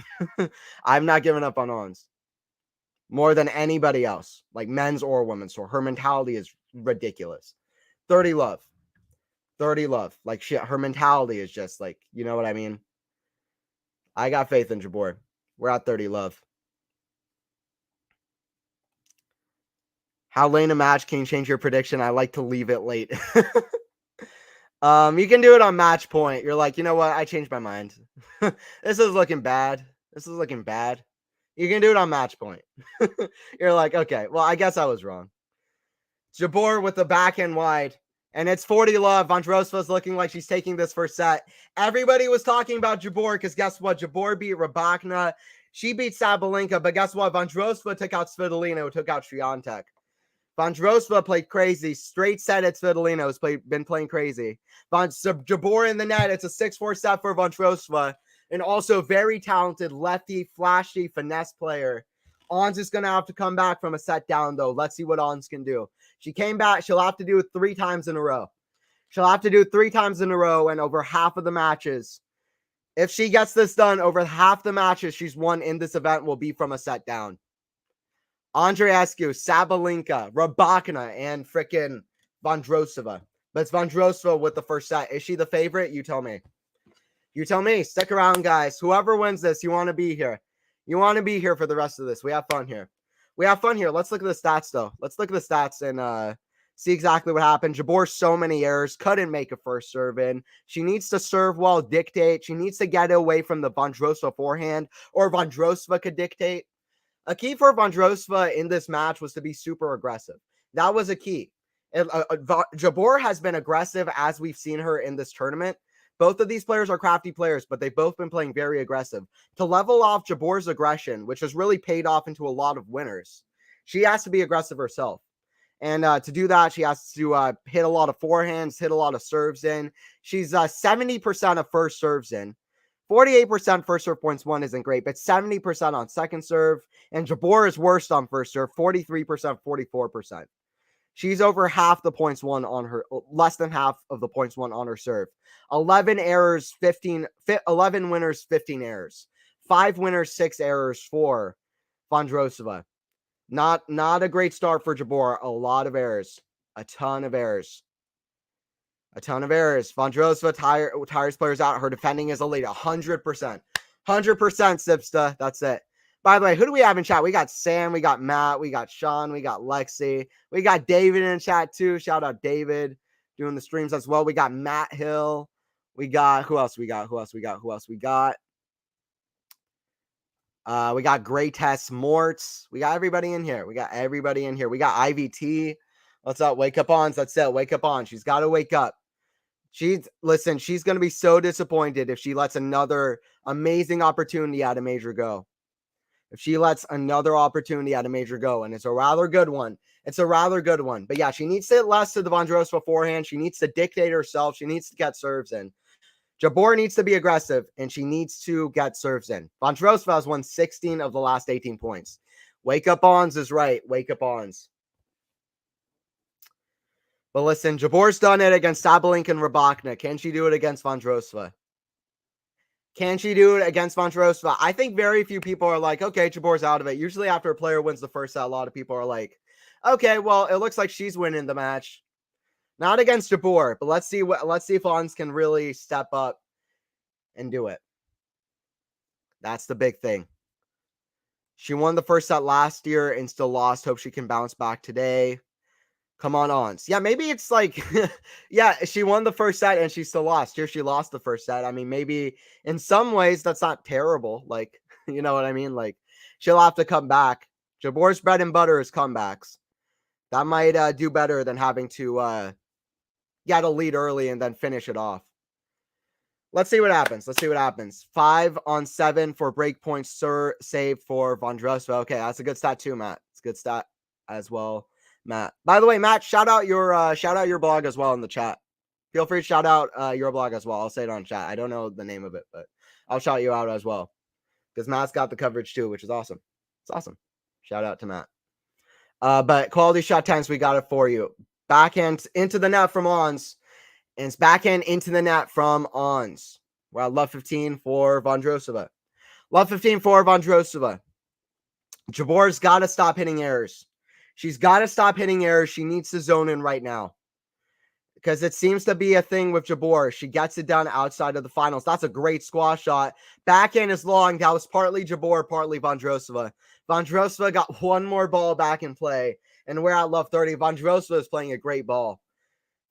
I'm not giving up on Ons more than anybody else, like men's or women's. So her mentality is ridiculous. 30 love. Like shit, her mentality is just like, you know what I mean? I got faith in Jabeur. We're at 30 love. How late in a match can you change your prediction? I like to leave it late. You can do it on match point. You're like, you know what? I changed my mind. This is looking bad. You can do it on match point. You're like, okay, well, I guess I was wrong. Jabeur with the backhand wide. And it's 40 love. Vondrousova's looking like she's taking this first set. Everybody was talking about Jabeur because guess what? Jabeur beat Rybakina. She beat Sabalenka. But guess what? Vondrousova took out Svitolina, who took out Swiatek. Vondrousova played crazy. Straight set at Svitolina has been playing crazy. Jabeur in the net. It's a 6-4 set for Vondrousova. And also very talented lefty, flashy, finesse player. Ons is going to have to come back from a set down, though. Let's see what Ons can do. She came back. She'll have to do it 3 times in a row. And over half of the matches. If she gets this done, over half the matches she's won in this event will be from a set down. Andreescu, Sabalenka, Rybakina, and frickin' Vondrousova. But it's Vondrousova with the first set. Is she the favorite? You tell me. Stick around, guys. Whoever wins this, you want to be here. For the rest of this. We have fun here. Let's look at the stats, though. And see exactly what happened. Jabeur, so many errors. Couldn't make a first serve in. She needs to serve well, dictate. She needs to get away from the Vondrousova forehand, or Vondrousova could dictate. A key for Vondrousova in this match was to be super aggressive. That was a key. Jabeur has been aggressive as we've seen her in this tournament. Both of these players are crafty players, but they've both been playing very aggressive. To level off Jabeur's aggression, which has really paid off into a lot of winners, she has to be aggressive herself. And to do that, she has to hit a lot of forehands, hit a lot of serves in. She's 70% of first serves in. 48% first serve points won isn't great, but 70% on second serve. And Jabeur is worst on first serve, 43%, 44%. She's over half the points won on her, less than half of the points won on her serve. 11 winners, 15 errors. 5 winners, 6 errors for Vondrousova. Not a great start for Jabeur. A lot of errors. A ton of errors. Vondrousova tires players out. Her defending is elite. 100%. 100% Sipsta. That's it. By the way, who do we have in chat? We got Sam, we got Matt, we got Sean, we got Lexi, we got David in chat too. Shout out David doing the streams as well. We got Matt Hill. We got who else? We got we got Gray Tess Morts. We got everybody in here. We got IVT. What's up? Wake up ons. That's it. Wake up on. She's got to wake up. She's going to be so disappointed if she lets another amazing opportunity at a major go. If she lets another opportunity at a major go, and it's a rather good one. But yeah, she needs to hit less to the Vondrousova forehand. She needs to dictate herself. She needs to get serves in. Jabeur needs to be aggressive, and she needs to get serves in. Vondrousova has won 16 of the last 18 points. Wake up ons is right. Wake up ons. But listen, Jabeur's done it against Sabalenka and Rybakina. Can she do it against Vondrousova? I think very few people are like, okay, Jabeur's out of it. Usually after a player wins the first set, a lot of people are like, okay, well, it looks like she's winning the match. Not against Jabeur, but let's see if Ons can really step up and do it. That's the big thing. She won the first set last year and still lost. Hope she can bounce back today. Come on, Ons. Yeah, maybe it's like, yeah, she won the first set and she still lost. Here she lost the first set. I mean, maybe in some ways that's not terrible. Like, you know what I mean? Like, she'll have to come back. Jabeur's bread and butter is comebacks. That might do better than having to get a lead early and then finish it off. Let's see what happens. 5 on 7 for break points save for Vondrousova. Okay, that's a good stat too, Matt. It's a good stat as well, Matt. By the way, Matt, shout out your blog as well in the chat. Feel free to shout out your blog as well. I'll say it on chat. I don't know the name of it, but I'll shout you out as well because Matt's got the coverage too, which is awesome. It's awesome. Shout out to Matt. But quality shot times, we got it for you. Backhand into the net from Ons. And it's backhand into the net from Ons. We're at love 15 for Vondrousova. Jabeur's got to stop hitting errors. She's got to stop hitting errors. She needs to zone in right now. Because it seems to be a thing with Jabeur. She gets it done outside of the finals. That's a great squash shot. Backhand is long. That was partly Jabeur, partly Vondrousova. Vondrousova got one more ball back in play. And we're at love 30. Vondrousova is playing a great ball.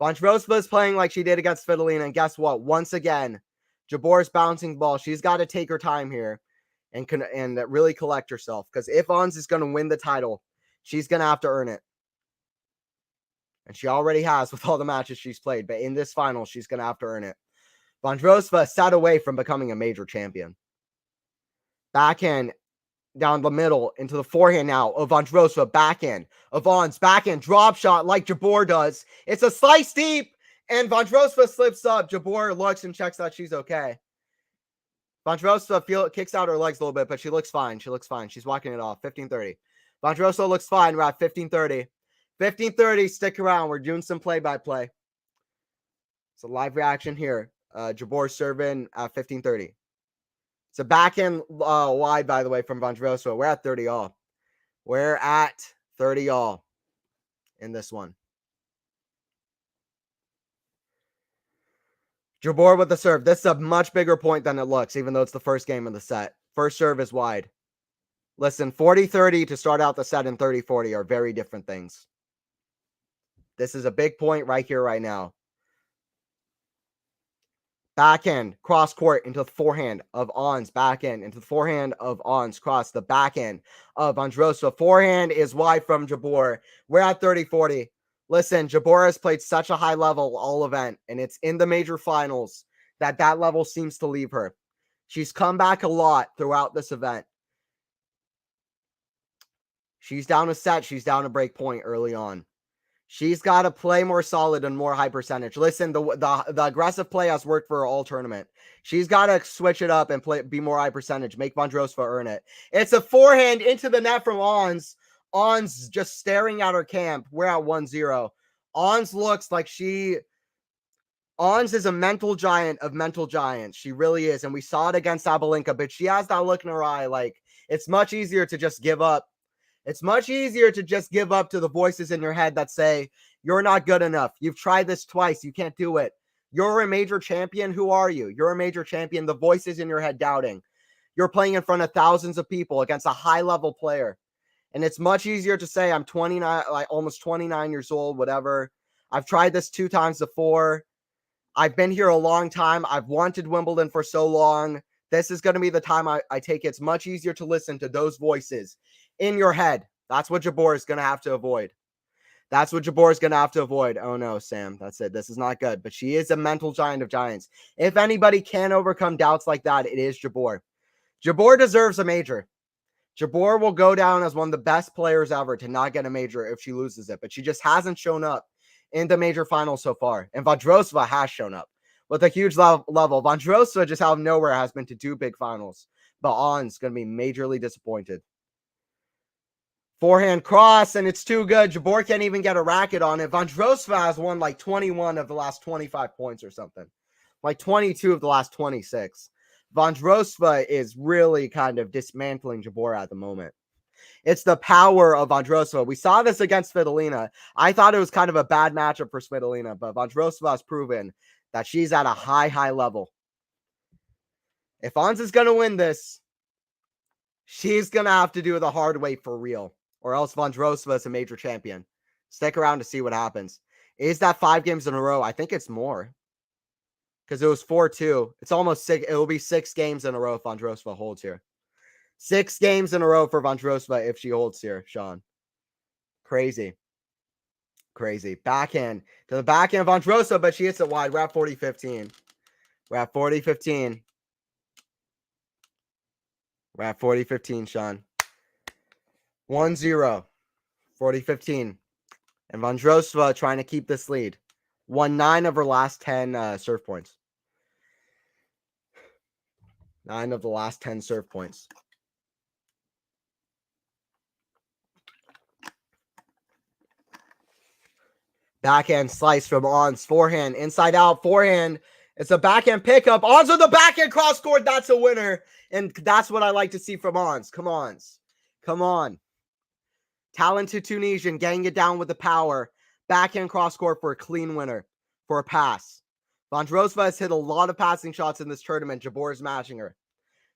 Vondrousova is playing like she did against Svitolina. And guess what? Once again, Jabeur's bouncing ball. She's got to take her time here and really collect herself. Because if Ons is going to win the title, she's going to have to earn it. And she already has with all the matches she's played. But in this final, she's going to have to earn it. Vondrousova sat away from becoming a major champion. Backhand down the middle into the forehand now of Vondrousova. Backhand of Ons. Backhand drop shot like Jabeur does. It's a slice deep. And slips up. Jabeur looks and checks that she's okay. Vondrousova kicks out her legs a little bit, but she looks fine. She's walking it off. 15:30. Vondrousova looks fine. We're at 15:30. 15:30. Stick around. We're doing some play-by-play. It's a live reaction here. Jabeur serving at 15:30. It's a backhand wide, by the way, from Vondrousova. We're at 30 all. We're at 30 all in this one. Jabeur with the serve. This is a much bigger point than it looks, even though it's the first game of the set. First serve is wide. Listen, 40-30 to start out the set and 30-40 are very different things. This is a big point right here, right now. Backhand, cross court into the forehand of Ons. Backhand into the forehand of Ons. Cross the backhand of Vondrousova. Forehand is wide from Jabeur. We're at 30-40. Listen, Jabeur has played such a high level all event, and it's in the major finals that level seems to leave her. She's come back a lot throughout this event. She's down a set. She's down a break point early on. She's got to play more solid and more high percentage. Listen, the aggressive play has worked for her all tournament. She's got to switch it up and be more high percentage. Make Vondrousova earn it. It's a forehand into the net from Ons. Ons just staring at her camp. We're at 1-0. Ons looks like Ons is a mental giant of mental giants. She really is. And we saw it against Sabalenka, but she has that look in her eye. Like, it's much easier to just give up. It's much easier to just give up to the voices in your head that say, you're not good enough. You've tried this twice. You can't do it. You're a major champion. Who are you? You're a major champion. The voices in your head doubting. You're playing in front of thousands of people against a high-level player. And it's much easier to say I'm 29, like almost 29 years old, whatever. I've tried this 2 times before. I've been here a long time. I've wanted Wimbledon for so long. This is going to be the time I take it. It's much easier to listen to those voices in your head. That's what Jabeur is going to have to avoid. That's what Jabeur is going to have to avoid. Oh, no, Sam. That's it. This is not good. But she is a mental giant of giants. If anybody can overcome doubts like that, it is Jabeur. Jabeur deserves a major. Jabeur will go down as one of the best players ever to not get a major if she loses it. But she just hasn't shown up in the major finals so far. And Vondrousova has shown up with a huge level. Vondrousova just out of nowhere has been to 2 big finals. But Ons going to be majorly disappointed. Forehand cross, and it's too good. Jabeur can't even get a racket on it. Vondrousova has won like 21 of the last 25 points or something. Like 22 of the last 26. Vondrousova is really kind of dismantling Jabeur at the moment. It's the power of Vondrousova. We saw this against Svitolina. I thought it was kind of a bad matchup for Svitolina, but Vondrousova has proven that she's at a high level. If Ons is going to win this, she's going to have to do it the hard way for real, or else Vondrousova is a major champion. Stick around to see what happens. Is that 5 games in a row? I think it's more. Because it was 4-2. It's almost 6. It will be 6 games in a row if Vondrousova holds here. 6 games in a row for Vondrousova if she holds here, Sean. Crazy. Crazy. Backhand to the backhand of Vondrousova, but she hits it wide. We're at 40-15. We're at 40-15. We're at 40-15, Sean. 1-0. 40-15. And Vondrousova trying to keep this lead. Won 9 of her last 10 serve points. 9 of the last 10 serve points. Backhand slice from Ons. Forehand, inside out, forehand. It's a backhand pickup. Ons with the backhand cross court. That's a winner. And that's what I like to see from Ons. Come on. Come on. Talented Tunisian getting it down with the power. Backhand cross court for a clean winner. For a pass. Vondrousova has hit a lot of passing shots in this tournament. Jabeur's matching her.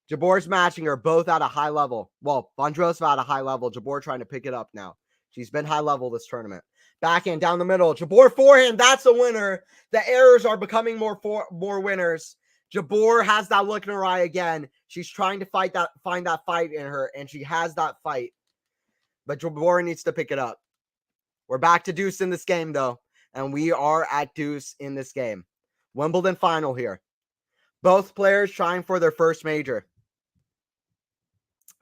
Jabeur's matching her both at a high level. Well, Vondrousova at a high level. Jabeur trying to pick it up now. She's been high level this tournament. Backhand down the middle. Jabeur forehand. That's a winner. The errors are becoming more winners. Jabeur has that look in her eye again. She's trying to find that fight in her, and she has that fight. But Jabeur needs to pick it up. We're back to deuce in this game, though. And we are at deuce in this game. Wimbledon final here. Both players trying for their first major.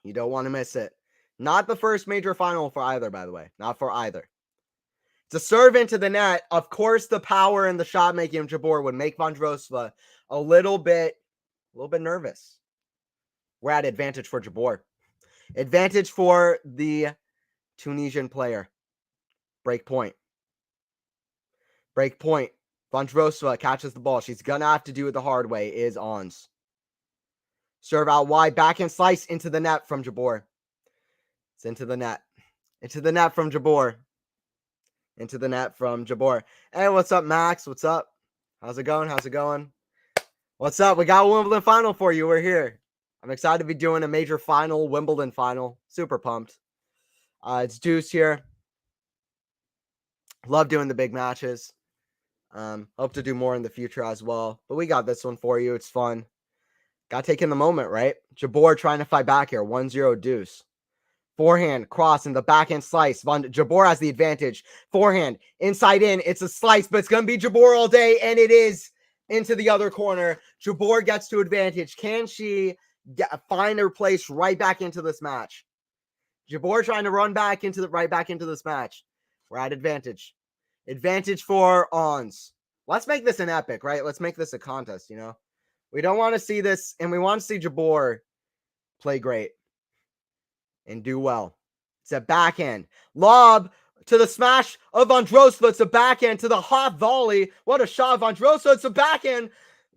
You don't want to miss it. Not the first major final for either, by the way. Not for either. To serve into the net, of course, the power and the shot making of Jabeur would make Vondrousova a little bit nervous. We're at advantage for Jabeur. Advantage for the Tunisian player. Break point. Break point. Vondrousova catches the ball. She's going to have to do it the hard way. Is Ons. Serve out wide. Backhand slice into the net from Jabeur. It's into the net. Into the net from Jabeur. Into the net from Jabeur. Hey, what's up, Max? What's up? How's it going? How's it going? What's up? We got a Wimbledon final for you. We're here. I'm excited to be doing a major final, Wimbledon final. Super pumped. It's Deuce here. Love doing the big matches. Hope to do more in the future as well. But we got this one for you. It's fun. Got to take in the moment, right? Jabeur trying to fight back here. 1-0 deuce. Forehand, cross, and the backhand slice. Jabeur has the advantage. Forehand, inside in. It's a slice, but it's going to be Jabeur all day, and it is into the other corner. Jabeur gets to advantage. Can she find her place right back into this match? Jabeur trying to run back right back into this match. We're at advantage. Advantage for Ons. Let's make this an epic, right? Let's make this a contest, you know? We don't want to see this, and we want to see Jabeur play great and do well. It's a backhand. Lob to the smash of Vondrousova. It's a backhand to the hot volley. What a shot, Vondrousova. It's a backhand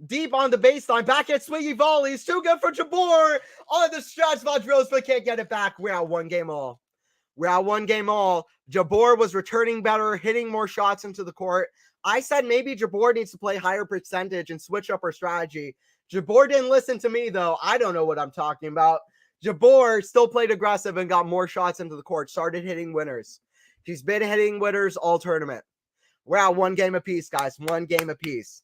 deep on the baseline. Backhand swingy volley. It's too good for Jabeur. On the stretch, Vondrousova can't get it back. We're at 1 game all. We're at 1 game all. Jabeur was returning better, hitting more shots into the court. I said maybe Jabeur needs to play higher percentage and switch up her strategy. Jabeur didn't listen to me, though. I don't know what I'm talking about. Jabeur still played aggressive and got more shots into the court, started hitting winners. She's been hitting winners all tournament. We're at 1 game apiece, guys. 1 game apiece.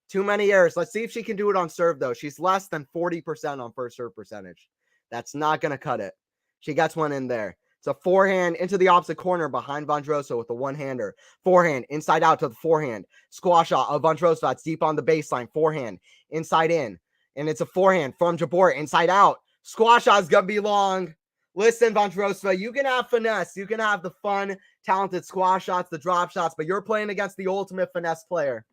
Too many errors. Let's see if she can do it on serve, though. She's less than 40% on first serve percentage. That's not going to cut it. She gets one in there. It's a forehand into the opposite corner behind Vondrousova with a one-hander. Forehand, inside out to the forehand. Squash shot of Vondrousova. It's deep on the baseline. Forehand, inside in. And it's a forehand from Jabeur, inside out. Squash shot is going to be long. Listen, Vondrousova, you can have finesse. You can have the fun, talented squash shots, the drop shots, but you're playing against the ultimate finesse player.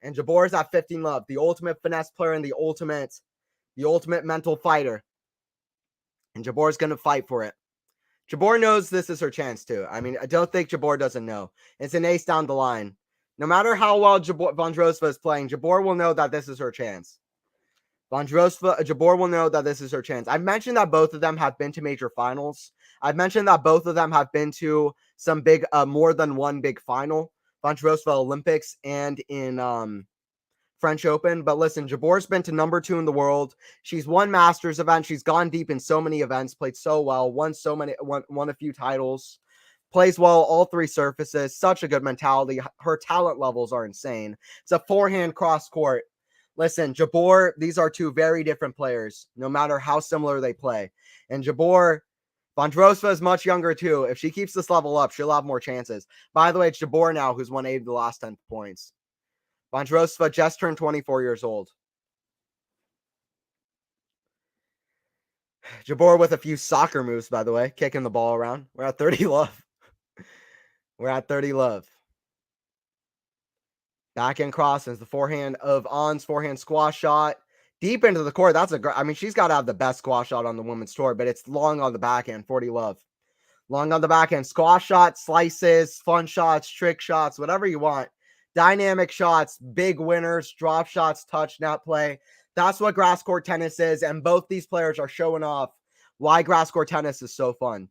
And Jabeur's at 15 love, the ultimate finesse player and the ultimate mental fighter. And Jabeur's going to fight for it. Jabeur knows this is her chance, too. I mean, I don't think Jabeur doesn't know. It's an ace down the line. No matter how well Vondrousova is playing, Jabeur will know that this is her chance. Jabeur will know that this is her chance. I've mentioned that both of them have been to major finals. I've mentioned that both of them have been to some big, more than one big final. Vondrousova Olympics and in French Open. But listen, Jabeur's been to number 2 in the world. She's won Masters events. She's gone deep in so many events, played so well, won a few titles, plays well all 3 surfaces. Such a good mentality. Her talent levels are insane. It's a forehand cross court. Listen, Jabeur, these are 2 very different players, no matter how similar they play. And Jabeur, Vondrousova is much younger too. If she keeps this level up, she'll have more chances. By the way, it's Jabeur now who's won 8 of the last 10 points. Vondrousova just turned 24 years old. Jabeur with a few soccer moves, by the way, kicking the ball around. We're at 30 love. We're at 30 love. Backhand cross is the forehand of On's forehand squash shot. Deep into the court. I mean, she's got to have the best squash shot on the women's tour, but it's long on the backhand, 40 love. Long on the backhand. Squash shot, slices, fun shots, trick shots, whatever you want. Dynamic shots, big winners, drop shots, touch, net play. That's what grass court tennis is, and both these players are showing off why grass court tennis is so fun.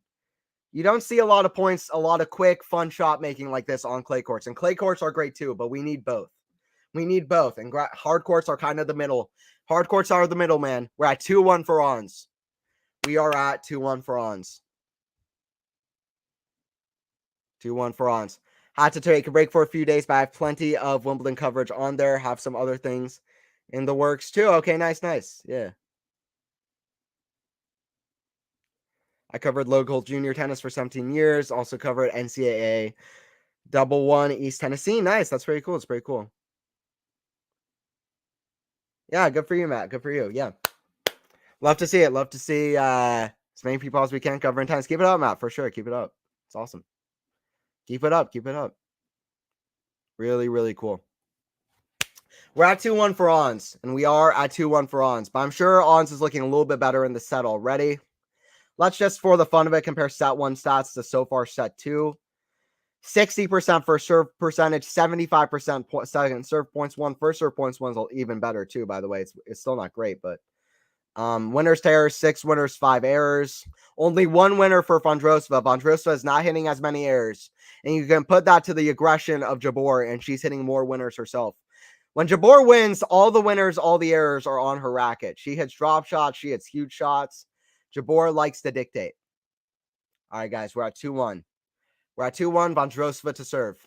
You don't see a lot of points, a lot of quick, fun shot making like this on clay courts. And clay courts are great too, but we need both. We need both. And hard courts are kind of the middle. Hard courts are the middle, man. We're at 2-1 for Ons. We are at 2-1 for Ons. 2-1 for Ons. Had to take a break for a few days, but I have plenty of Wimbledon coverage on there. Have some other things in the works too. Okay, nice. Yeah. I covered local junior tennis for 17 years. Also covered NCAA Double One East Tennessee. Nice. That's pretty cool. It's pretty cool. Yeah, good for you, Matt. Good for you. Yeah. Love to see it. Love to see as many people as we can covering tennis. Keep it up, Matt, for sure. Keep it up. It's awesome. Keep it up. Keep it up. Really, really cool. We're at 2-1 for Ons, and we are at 2-1 for Ons, but I'm sure Ons is looking a little bit better in the set already. Let's just, for the fun of it, compare set 1 stats to so far set 2. 60% first serve percentage, 75% second serve points won. First serve points won is even better too, by the way. It's still not great, but winners to errors, 6 winners, 5 errors. Only 1 winner for Vondrousova. Vondrousova is not hitting as many errors. And you can put that to the aggression of Jabeur, and she's hitting more winners herself. When Jabeur wins, all the winners, all the errors are on her racket. She hits drop shots. She hits huge shots. Jabeur likes to dictate. All right, guys, we're at 2-1. We're at 2-1, Vondrousova to serve.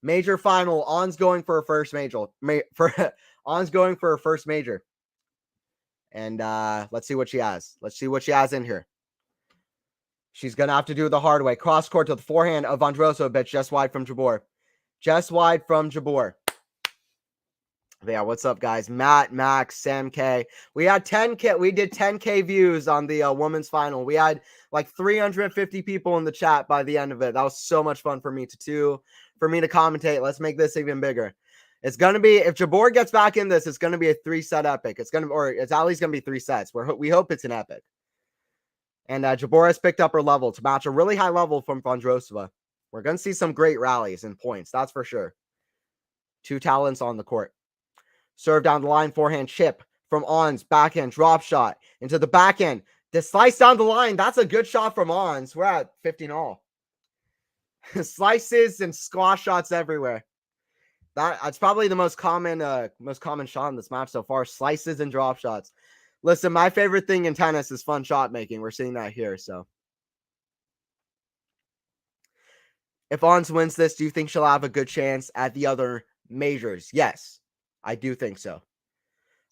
Major final, On's going for her first major. On's going for her first major. And let's see what she has. Let's see what she has in here. She's going to have to do it the hard way. Cross court to the forehand of Vondrousova, but just wide from Jabeur. Just wide from Jabeur. Yeah, what's up, guys? Matt, Max, Sam K. We had 10K. We did 10K views on the women's final. We had like 350 people in the chat by the end of it. That was so much fun for me to commentate. Let's make this even bigger. It's gonna be, if Jabeur gets back in this, it's gonna be a 3-set epic. It's at least gonna be 3 sets. We hope it's an epic. And Jabeur has picked up her level to match a really high level from Vondrousova. We're gonna see some great rallies and points. That's for sure. 2 talents on the court. Serve down the line, forehand chip from Ons, backhand drop shot into the backhand. The slice down the line, that's a good shot from Ons. We're at 15 all. Slices and squash shots everywhere. That's probably the most common shot in this match so far. Slices and drop shots. Listen, my favorite thing in tennis is fun shot making. We're seeing that here. So, if Ons wins this, do you think she'll have a good chance at the other majors? Yes, I do think so.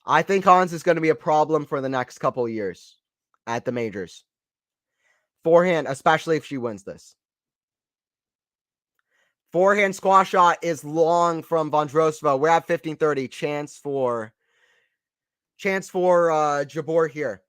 I think Ons is going to be a problem for the next couple of years at the majors. Forehand, especially if she wins this. Forehand squash shot is long from Vondrousova. We're at 15:30. Chance for Jabeur here.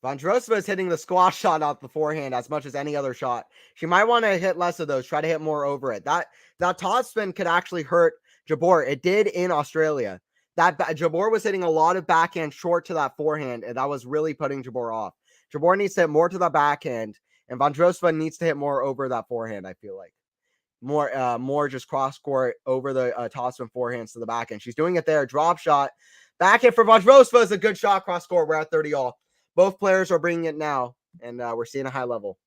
Vondrousova is hitting the squash shot off the forehand as much as any other shot. She might want to hit less of those, try to hit more over it. That topspin could actually hurt Jabeur. It did in Australia. Jabeur was hitting a lot of backhand short to that forehand, and that was really putting Jabeur off. Jabeur needs to hit more to the backhand, and Vondrousova needs to hit more over that forehand, I feel like. More just cross court over the topspin forehands to the backhand. She's doing it there. Drop shot. Backhand for Vondrousova is a good shot cross court. We're at 30 all. Both players are bringing it now, and we're seeing a high level.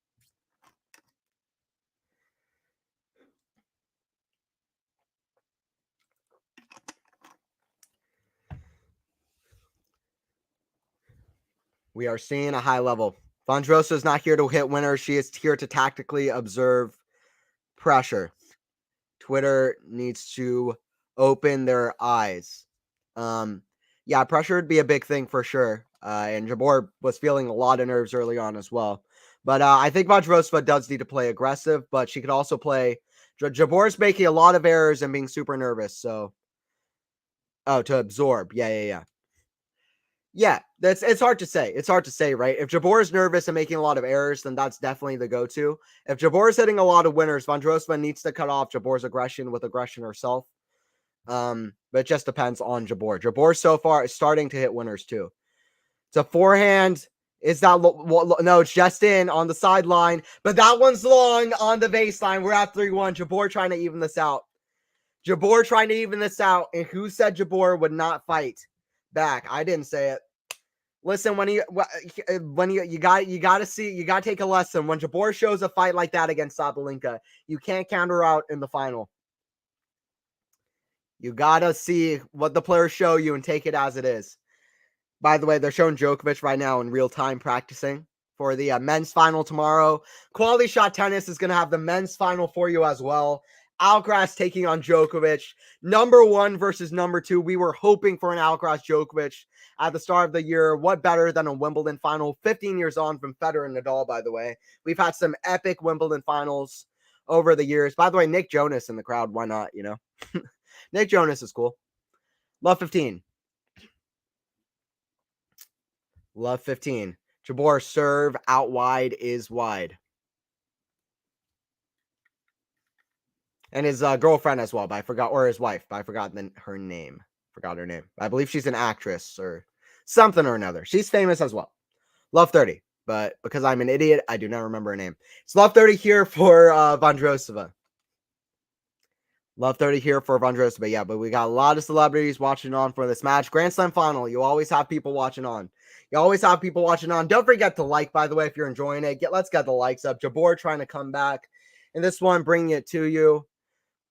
We are seeing a high level. Vondrousova is not here to hit winners. She is here to tactically observe pressure. Twitter needs to open their eyes. Yeah, pressure would be a big thing for sure. And Jabeur was feeling a lot of nerves early on as well. But I think Vondrousova does need to play aggressive, but she could also play. Jabeur's making a lot of errors and being super nervous. So, to absorb. Yeah. Yeah, it's hard to say. It's hard to say, right? If Jabeur is nervous and making a lot of errors, then that's definitely the go-to. If Jabeur is hitting a lot of winners, Vondrousova needs to cut off Jabeur's aggression with aggression herself. But it just depends on Jabeur. Jabeur so far is starting to hit winners too. It's a forehand. Is that no? It's just in on the sideline, but that one's long on the baseline. We're at 3-1. Jabeur trying to even this out. Jabeur trying to even this out. And who said Jabeur would not fight back? I didn't say it. Listen, you gotta take a lesson. When Jabeur shows a fight like that against Sabalenka, you can't counter out in the final. You gotta see what the players show you and take it as it is. By the way, they're showing Djokovic right now in real time practicing for the men's final tomorrow. QualityShot Tennis is going to have the men's final for you as well. Alcaraz taking on Djokovic. Number 1 versus number 2. We were hoping for an Alcaraz Djokovic at the start of the year. What better than a Wimbledon final? 15 years on from Federer and Nadal, by the way. We've had some epic Wimbledon finals over the years. By the way, Nick Jonas in the crowd. Why not, you know? Nick Jonas is cool. Love 15. Love 15. Jabeur serve out wide is wide. And his girlfriend as well, but I forgot, or his wife, but I forgot her name. Forgot her name. I believe she's an actress or something or another. She's famous as well. Love 30, but because I'm an idiot, I do not remember her name. It's Love 30 here for Vondrousova. Love 30 here for Vondrousova. Yeah, but we got a lot of celebrities watching on for this match. Grand Slam final. You always have people watching on. Don't forget to like, by the way, if you're enjoying it. Let's get the likes up. Jabeur trying to come back. And this one, bringing it to you.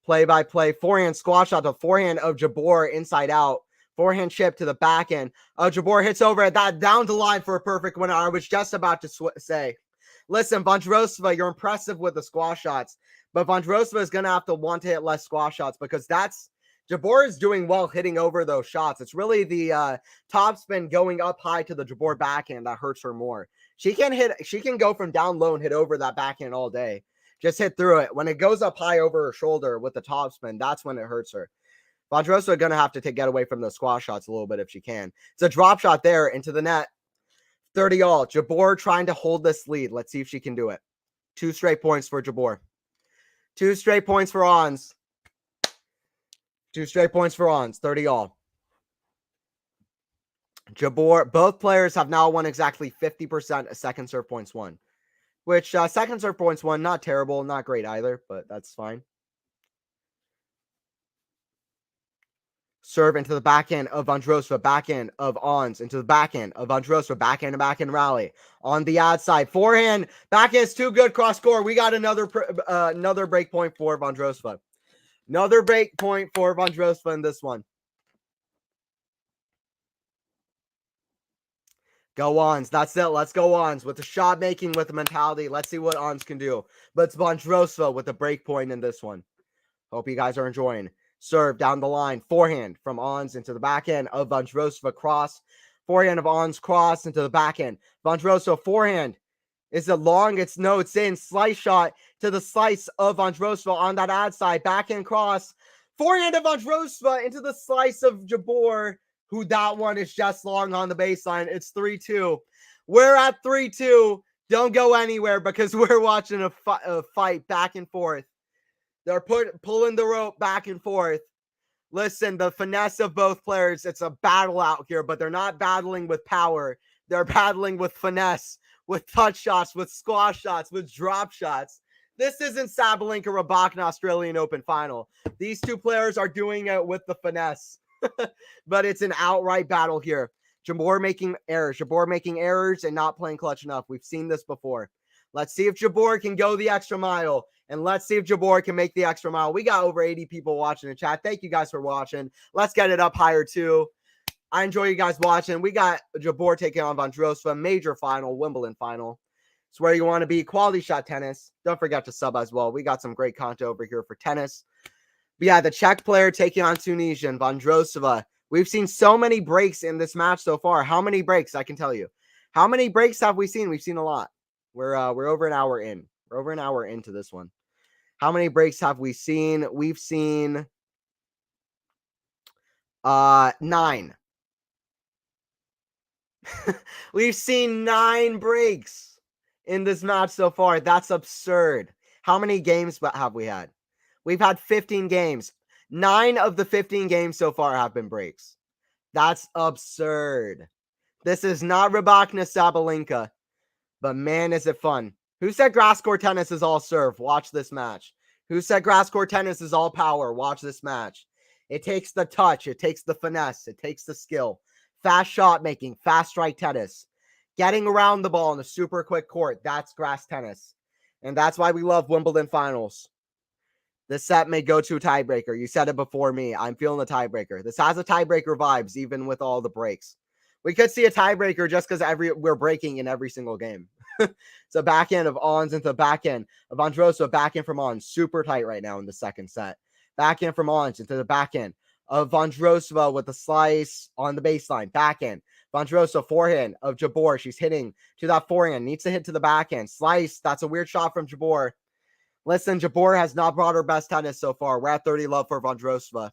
Play-by-play. Forehand squash shot. The forehand of Jabeur inside out. Forehand chip to the back end. Jabeur hits over at that down the line for a perfect winner. I was just about to say. Listen, Vondrousova, you're impressive with the squash shots. But Vondrousova is going to have to want to hit less squash shots because Jabeur is doing well hitting over those shots. It's really the topspin going up high to the Jabeur backhand that hurts her more. She can go from down low and hit over that backhand all day. Just hit through it. When it goes up high over her shoulder with the topspin, that's when it hurts her. Vondrousova is going to have to get away from the squash shots a little bit if she can. It's a drop shot there into the net. 30 all. Jabeur trying to hold this lead. Let's see if she can do it. 2 straight points for Jabeur. 2 straight points for Ons. 2 straight points for Ons. 30 all. Jabeur, both players have now won exactly 50% of second serve points won. Which second serve points won, not terrible, not great either, but that's fine. Serve into the backhand of Vondrousova, backhand of Ons, into the backhand of Vondrousova, backhand rally. On the outside, forehand, backhand is too good, cross score. We got another break point for Vondrousova. Another break point for Vondrousova in this one. Go Ons. That's it. Let's go Ons. With the shot making, with the mentality. Let's see what Ons can do. But it's Vondrousova with the break point in this one. Hope you guys are enjoying. Serve down the line. Forehand from Ons into the backhand of Vondrousova. Cross. Forehand of Ons. Cross into the backhand. Vondrousova forehand. Is it long? It's in. Slice shot to the slice of Vondrousova on that ad side. Backhand cross. Forehand of Vondrousova into the slice of Jabeur, who that one is just long on the baseline. It's 3-2. We're at 3-2. Don't go anywhere because we're watching a fight back and forth. They're pulling the rope back and forth. Listen, the finesse of both players, it's a battle out here, but they're not battling with power. They're battling with finesse, with touch shots, with squash shots, with drop shots. This isn't Sabalenka Rybakina Australian Open final. These two players are doing it with the finesse. But it's an outright battle here. Jabeur making errors and not playing clutch enough. We've seen this before. Let's see if Jabeur can go the extra mile. And let's see if Jabeur can make the extra mile. We got over 80 people watching in chat. Thank you guys for watching. Let's get it up higher too. I enjoy you guys watching. We got Jabeur taking on Vondrousova, major final, Wimbledon final. It's where you want to be. QualityShot tennis. Don't forget to sub as well. We got some great content over here for tennis. But yeah, the Czech player taking on Tunisian, Vondrousova. We've seen so many breaks in this match so far. How many breaks? I can tell you. How many breaks have we seen? We've seen a lot. We're over an hour in. We're over an hour into this one. How many breaks have we seen? We've seen 9. We've seen 9 breaks in this match so far. That's absurd. How many games have we had? We've had 15 games. 9 of the 15 games so far have been breaks. That's absurd. This is not Rybakina Sabalenka, but man, is it fun. Who said grass court tennis is all serve? Watch this match. Who said grass court tennis is all power? Watch this match. It takes the touch. It takes the finesse. It takes the skill. Fast shot making. Fast strike tennis. Getting around the ball in a super quick court. That's grass tennis. And that's why we love Wimbledon finals. This set may go to a tiebreaker. You said it before me. I'm feeling the tiebreaker. This has a tiebreaker vibes, even with all the breaks. We could see a tiebreaker just because we're breaking in every single game. So backhand of Ons into the backhand of Vondrousova, backhand from Ons. Super tight right now in the second set. Backhand from Ons into the backhand of Vondrousova with a slice on the baseline. Backhand. Vondrousova forehand of Jabeur. She's hitting to that forehand. Needs to hit to the backhand. Slice. That's a weird shot from Jabeur. Listen, Jabeur has not brought her best tennis so far. We're at 30 love for Vondrousova.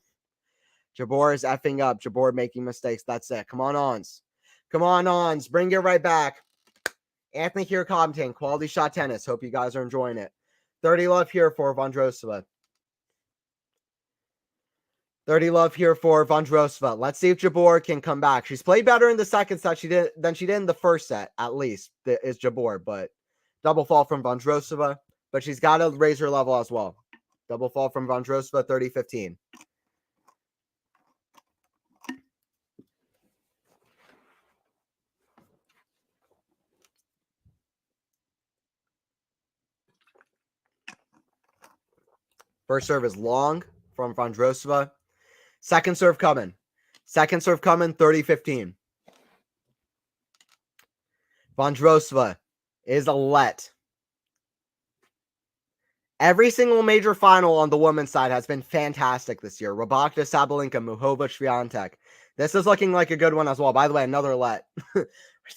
Jabeur is effing up. Jabeur making mistakes. That's it. Come on, Ons. Come on, Ons. Bring it right back. Anthony here commenting. QualityShot tennis. Hope you guys are enjoying it. 30 love here for Vondrousova. 30 love here for Vondrousova. Let's see if Jabeur can come back. She's played better in the second set than she did in the first set, at least, is Jabeur. But double fall from Vondrousova. But she's got to raise her level as well. Double fall from Vondrousova, 30-15. First serve is long from Vondrousova. Second serve coming. 30-15. Vondrousova is a let. Every single major final on the women's side has been fantastic this year. Rybakina, Sabalenka, Muchova, Swiatek. This is looking like a good one as well. By the way, another let.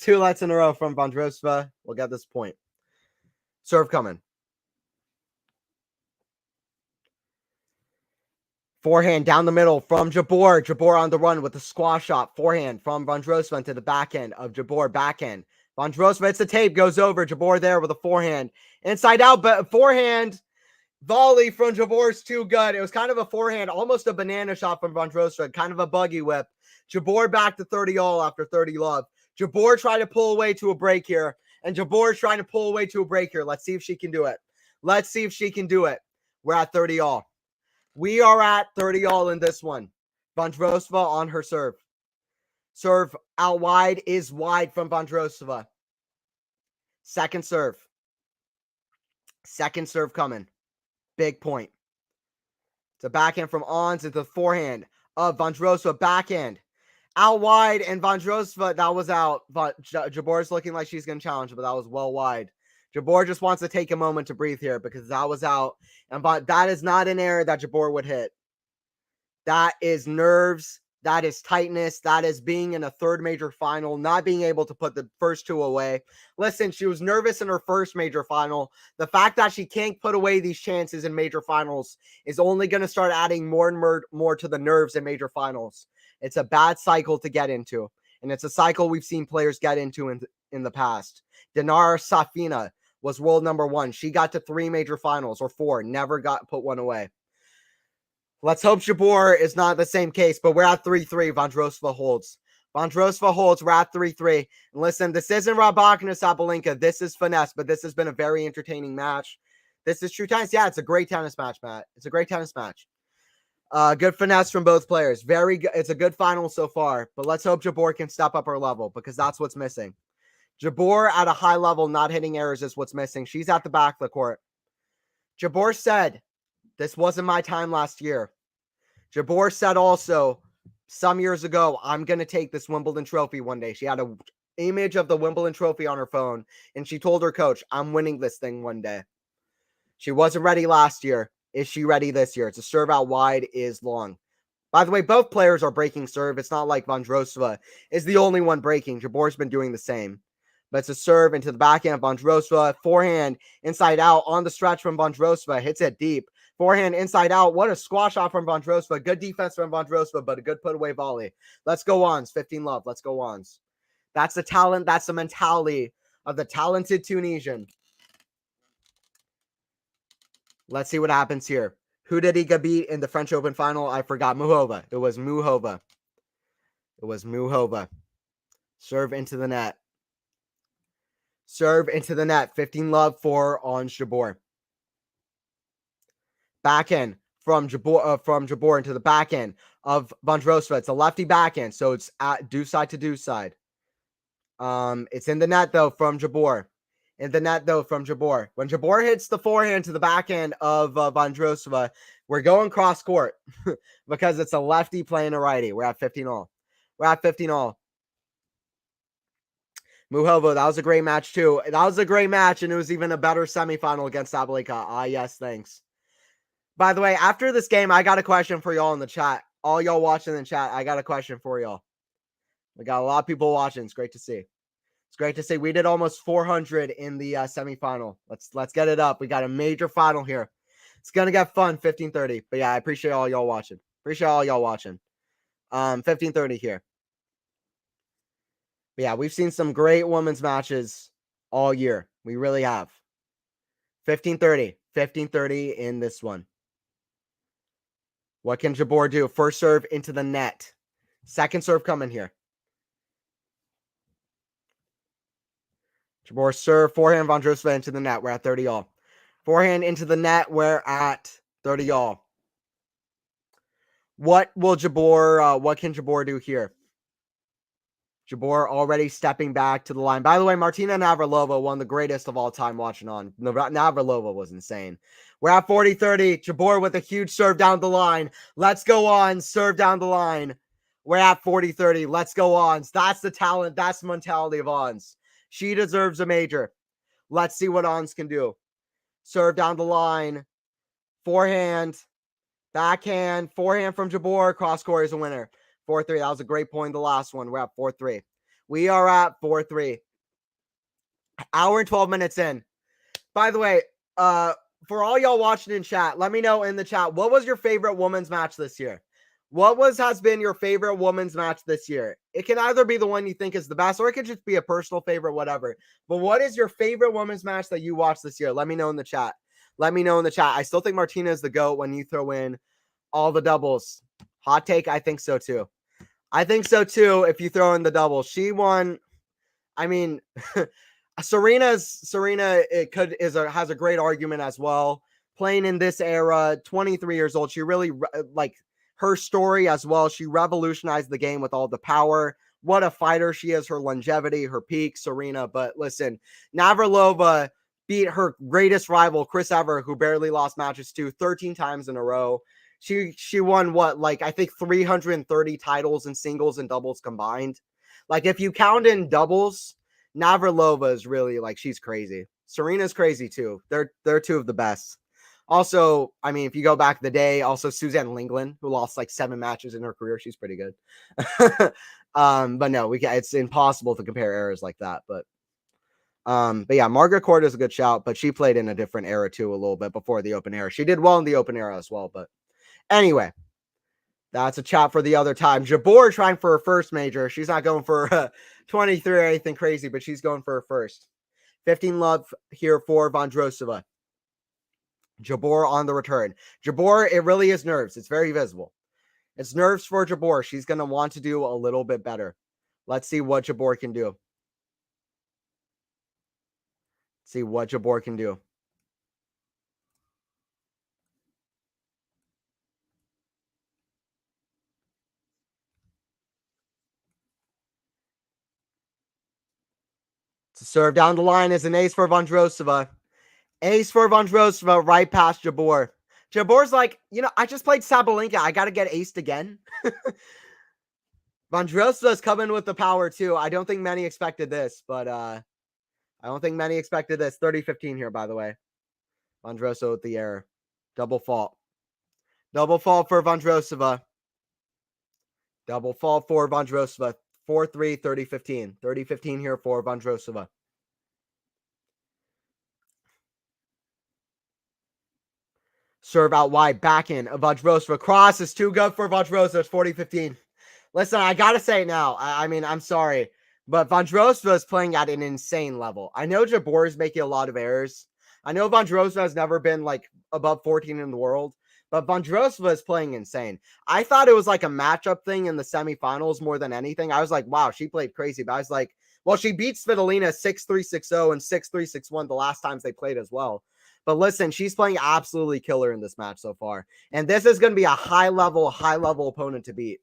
2 lets in a row from Vondrousova. We'll get this point. Serve coming. Forehand down the middle from Jabeur. Jabeur on the run with the squash shot. Forehand from Vondrousova into the backhand of Jabeur. Backhand. Vondrousova hits the tape. Goes over. Jabeur there with a forehand. Inside out, but forehand. Volley from Jabeur is too good. It was kind of a forehand, almost a banana shot from Vondrousova, kind of a buggy whip. Jabeur back to 30 all after 30 love. Jabeur trying to pull away to a break here, and Jabeur's trying to pull away to a break here. Let's see if she can do it. Let's see if she can do it. We're at 30 all. We are at 30 all in this one. Vondrousova on her serve. Serve out wide is wide from Vondrousova. Second serve. Second serve coming. Big point. It's a backhand from Ons into the forehand of Vondrousova. Backhand out wide, and Vondrousova, that was out. But Jabeur's looking like she's going to challenge, but that was well wide. Jabeur just wants to take a moment to breathe here because that was out. And but that is not an error that Jabeur would hit. That is nerves. That is tightness. That is being in a third major final, not being able to put the first two away. Listen, she was nervous in her first major final. The fact that she can't put away these chances in major finals is only going to start adding more and more to the nerves in major finals. It's a bad cycle to get into, and it's a cycle we've seen players get into in the past. Dinar Safina was world number 1. She got to 3 major finals, or 4, never got put one away. Let's hope Jabeur is not the same case, but we're at 3-3. Vondrousova holds. Vondrousova holds. We're at 3-3. And listen, this isn't Rybakina Sabalenka. This is finesse, but this has been a very entertaining match. This is true tennis. Yeah, it's a great tennis match, Matt. It's a great tennis match. Good finesse from both players. Very good. It's a good final so far, but let's hope Jabeur can step up her level because that's what's missing. Jabeur at a high level, not hitting errors is what's missing. She's at the back of the court. Jabeur said, "This wasn't my time last year." Jabeur said also some years ago, "I'm going to take this Wimbledon trophy one day." She had an image of the Wimbledon trophy on her phone, and she told her coach, "I'm winning this thing one day." She wasn't ready last year. Is she ready this year? It's a serve out wide, is long. By the way, both players are breaking serve. It's not like Vondrousova is the only one breaking. Jabeur's been doing the same. But it's a serve into the backhand of Vondrousova. Forehand inside out on the stretch from Vondrousova. Hits it deep. Forehand inside out. What a squash off from Vondrousova. Good defense from Vondrousova, but a good put away volley. Let's go Ons. 15 love. Let's go Ons. That's the talent. That's the mentality of the talented Tunisian. Let's see what happens here. Who did he beat in the French Open final? I forgot. Muhova. It was Muhova. It was Muhova. Serve into the net. Serve into the net. 15 love for Ons Jabeur. Backhand from Jabeur into the backhand of Vondrousova. It's a lefty backhand, so it's at do side to do side. It's in the net though from Jabeur. In the net though from Jabeur. When Jabeur hits the forehand to the backhand of Vondrousova, we're going cross court because it's a lefty playing a righty. We're at 15 all. We're at 15 all. Muhova, that was a great match too. That was a great match, and it was even a better semifinal against Sabalenka. Ah, yes, thanks. By the way, after this game, I got a question for y'all in the chat. All y'all watching in the chat, I got a question for y'all. We got a lot of people watching. It's great to see. It's great to see. We did almost 400 in the semifinal. Let's get it up. We got a major final here. It's gonna get fun. 15:30. But yeah, I appreciate all y'all watching. 15:30 here. But yeah, we've seen some great women's matches all year. We really have. 15:30. 15:30 in this one. What can Jabeur do? First serve into the net. Second serve coming here. Jabeur serve, forehand Vondrousova into the net. We're at 30 all. Forehand into the net. We're at 30 all. What can Jabeur do here? Jabeur already stepping back to the line. By the way, Martina Navratilova, one of the greatest of all time watching on. Navratilova was insane. We're at 40-30. Jabeur with a huge serve down the line. Let's go on. Serve down the line. We're at 40-30. Let's go on. That's the talent. That's the mentality of Ons. She deserves a major. Let's see what Ons can do. Serve down the line. Forehand. Backhand. Forehand from Jabeur. Cross court is a winner. 4-3. That was a great point in the last one. We're at 4-3. We are at 4-3. Hour and 12 minutes in. By the way, for all y'all watching in chat, let me know in the chat, what was your favorite women's match this year? What has been your favorite women's match this year? It can either be the one you think is the best, or it could just be a personal favorite, whatever. But what is your favorite women's match that you watched this year? Let me know in the chat. Let me know in the chat. I still think Martina is the GOAT when you throw in all the doubles. Hot take, I think so too. I think so too if you throw in the doubles. She won. I mean, Serena has a great argument as well. Playing in this era, 23 years old, she really her story as well. She revolutionized the game with all the power. What a fighter she is, her longevity, her peak, Serena. But listen, Navratilova beat her greatest rival, Chris Evert, who barely lost matches to 13 times in a row. She won what, like I think 330 titles in singles and doubles combined. Like if you count in doubles, Navratilova is really like she's crazy. Serena's crazy too. They're two of the best. Also, I mean, if you go back the day, also Suzanne Lingland, who lost like 7 matches in her career, she's pretty good. But no, it's impossible to compare eras like that. But yeah, Margaret Court is a good shout, but she played in a different era too, a little bit before the open era. She did well in the open era as well. But anyway, that's a chat for the other time. Jabeur trying for her first major. She's not going for 23 or anything crazy, but she's going for her first. 15 love here for Vondrousova. Jabeur on the return. Jabeur, it really is nerves. It's very visible. It's nerves for Jabeur. She's going to want to do a little bit better. Let's see what Jabeur can do. See what Jabeur can do. To serve down the line is an ace for Vondrousova. Ace for Vondrousova right past Jabeur. Jabeur's like, I just played Sabalenka. I got to get aced again. Vondrousova's coming with the power too. I don't think many expected this, but I don't think many expected this. 30-15 here, by the way. Vondrousova with the error. Double fault. Double fault for Vondrousova. Double fault for Vondrousova. 4-3, 30-15. 30-15 here for Vondrousova. Serve out wide, back in. Vondrousova. Cross is too good for Vondrousova. It's 40-15. Listen, I got to say it now. I mean, I'm sorry, but Vondrousova is playing at an insane level. I know Jabeur is making a lot of errors. I know Vondrousova has never been like above 14 in the world, but Vondrousova is playing insane. I thought it was like a matchup thing in the semifinals more than anything. I was like, wow, she played crazy. But I was like, well, she beat Svitolina 6-3, 6-0 and 6-3, 6-1 the last times they played as well. But listen, she's playing absolutely killer in this match so far. And this is going to be a high-level opponent to beat.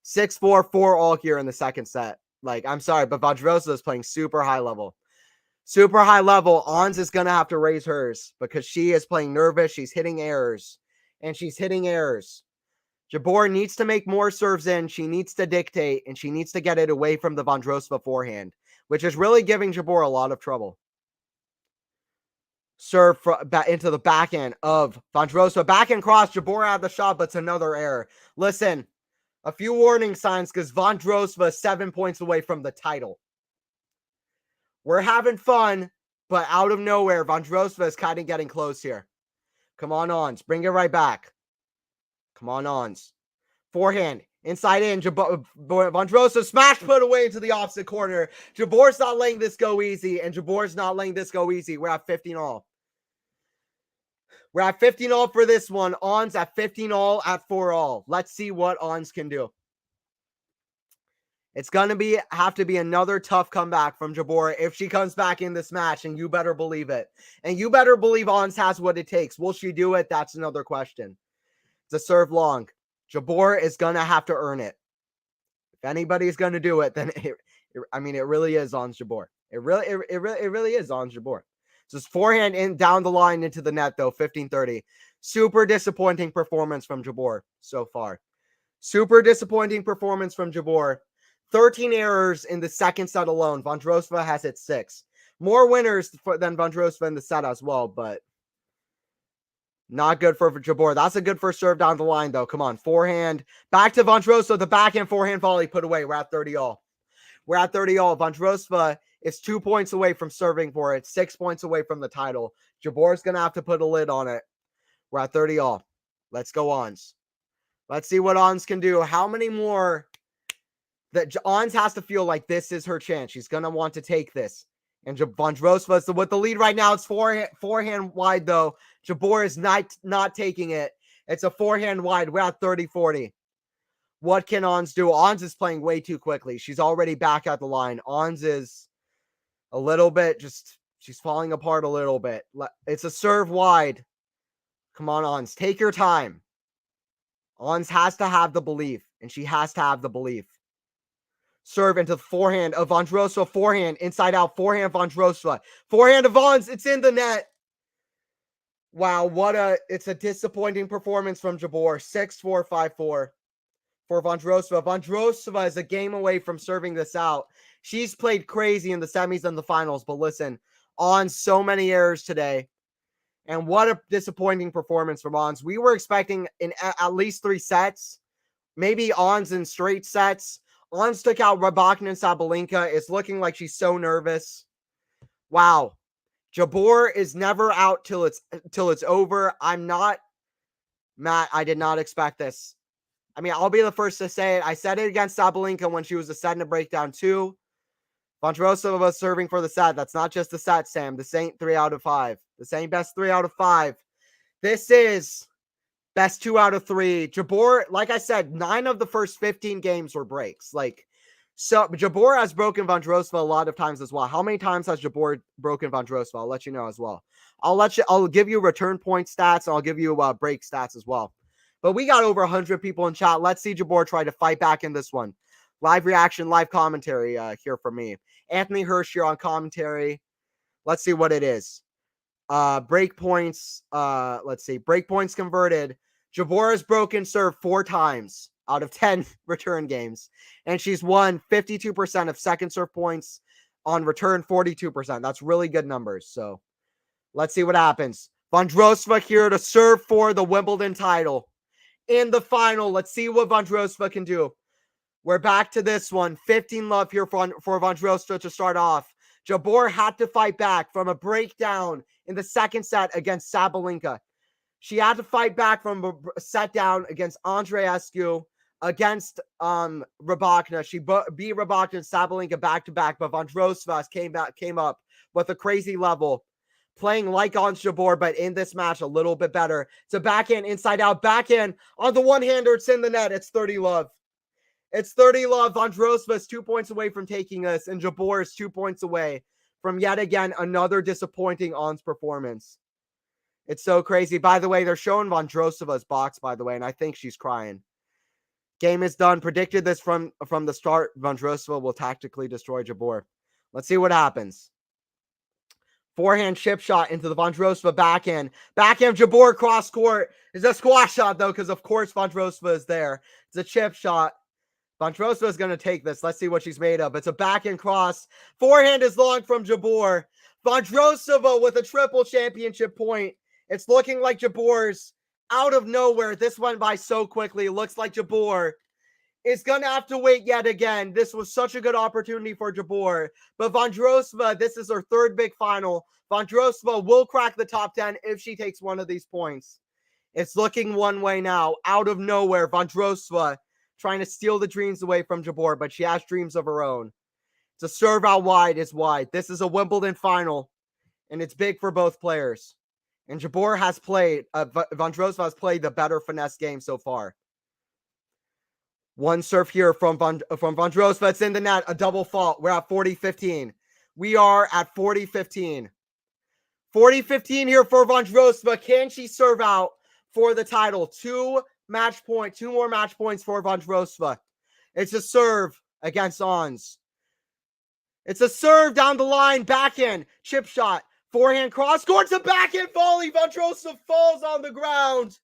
6-4, 4-all here in the second set. Like, I'm sorry, but Vondrousova is playing super high level. Super high level. Ons is going to have to raise hers because she is playing nervous. She's hitting errors. And she's hitting errors. Jabeur needs to make more serves in. She needs to dictate, and she needs to get it away from the Vondrousova forehand, which is really giving Jabeur a lot of trouble. Serve into the backhand of Vondrousova. Backhand cross. Jabeur had the shot, but it's another error. Listen, a few warning signs because Vondrousova is 7 points away from the title. We're having fun, but out of nowhere, Vondrousova is kind of getting close here. Come on, Ons. Bring it right back. Come on, Ons. Forehand. Inside in. Vondrousova smash put away into the opposite corner. Jabeur's not letting this go easy, and Jabeur's not letting this go easy. We're at 15-all. We're at 15-all for this one. Ons at 15-all at 4-all. Let's see what Ons can do. It's going to have to be another tough comeback from Jabeur if she comes back in this match, and you better believe it. And you better believe Ons has what it takes. Will she do it? That's another question. It's a serve long. Jabeur is going to have to earn it. If anybody's going to do it, then it really is Ons Jabeur. It really is Ons Jabeur. So it's forehand in down the line into the net, though, 15-30. Super disappointing performance from Jabeur so far. Super disappointing performance from Jabeur. 13 errors in the second set alone. Vondrousova has hit 6. More winners than Vondrousova in the set as well, but not good for Jabeur. That's a good first serve down the line, though. Come on. Forehand. Back to Vondrousova. The backhand forehand volley put away. We're at 30-all. We're at 30-all. Vondrousova is 2 points away from serving for it. 6 points away from the title. Jabeur's going to have to put a lid on it. We're at 30-all. Let's go Ons. Let's see what Ons can do. How many more that Ons has to feel like this is her chance. She's going to want to take this. And Vondrousova is with the lead right now. It's forehand wide, though. Jabeur is not taking it. It's a forehand wide. We're at 30-40. What can Ons do? Ons is playing way too quickly. She's already back at the line. Ons is a little bit she's falling apart a little bit. It's a serve wide. Come on, Ons. Take your time. Ons has to have the belief, and she has to have the belief. Serve into the forehand of Vondrousova. Forehand, inside out. Forehand, Vondrousova. Forehand of Ons. It's in the net. Wow, it's a disappointing performance from Jabeur. 6-4, 5-4 for Vondrousova. Vondrousova is a game away from serving this out. She's played crazy in the semis and the finals, but listen, on so many errors today. And what a disappointing performance from Ons. We were expecting in at least 3 sets, maybe Ons in straight sets. Ons took out Rybakina and Sabalenka. It's looking like she's so nervous. Wow. Jabeur is never out till it's over. I'm not, Matt, I did not expect this. I mean, I'll be the first to say it. I said it against Sabalenka when she was a set in a breakdown too. Vondrousova was serving for the set. That's not just the set, Sam. This ain't 3 out of 5. This ain't best 3 out of 5. This is best 2 out of 3. Jabeur, like I said, 9 of the first 15 games were breaks. So Jabeur has broken Vondrousova a lot of times as well. How many times has Jabeur broken Vondrousova? I'll let you know as well. I'll give you return point stats, and I'll give you break stats as well. But we got over 100 people in chat. Let's see Jabeur try to fight back in this one. Live reaction, live commentary here from me. Anthony Hirsch here on commentary. Let's see what it is. Break points. Let's see. Break points converted. Jabeur has broken serve 4 times out of 10 return games. And she's won 52% of second serve points. On return, 42%. That's really good numbers. So let's see what happens. Vondrousova here to serve for the Wimbledon title. In the final, let's see what Vondrousova can do. We're back to this one. 15 love here for Vondrousova to start off. Jabeur had to fight back from a breakdown in the second set against Sabalenka. She had to fight back from a set down against Andreescu, against Rybakina. She beat Rybakina and Sabalenka back-to-back, but Vondrousova came up with a crazy level, playing like on Jabeur, but in this match a little bit better. It's a backhand, inside out, backhand on the one-hander. It's in the net. It's 30 love. It's 30 love. Vondrousova is 2 points away from taking this, and Jabeur is 2 points away from yet again another disappointing Ons performance. It's so crazy. By the way, they're showing Vondrousova's box, by the way, and I think she's crying. Game is done. Predicted this from the start. Vondrousova will tactically destroy Jabeur. Let's see what happens. Forehand chip shot into the Vondrousova backhand. Backhand Jabeur cross court. It's a squash shot, though, because, of course, Vondrousova is there. It's a chip shot. Vondrousova is going to take this. Let's see what she's made of. It's a backhand cross. Forehand is long from Jabeur. Vondrousova with a triple championship point. It's looking like Jabeur's out of nowhere. This went by so quickly. It looks like Jabeur is going to have to wait yet again. This was such a good opportunity for Jabeur. But Vondrousova, this is her 3rd big final. Vondrousova will crack the top 10 if she takes one of these points. It's looking one way now. Out of nowhere, Vondrousova trying to steal the dreams away from Jabeur, but she has dreams of her own. It's a serve out wide is wide. This is a Wimbledon final, and it's big for both players. And Jabeur has played, Vondrousova has played the better finesse game so far. One serve here from Vondrousova. It's in the net, a double fault. We're at 40-15. We are at 40-15. 40-15 here for Vondrousova. Can she serve out for the title? 2 more match points for Vondrousova. It's a serve against Ons. It's a serve down the line, backhand, chip shot, forehand cross, court to backhand volley. Vondrousova falls on the ground.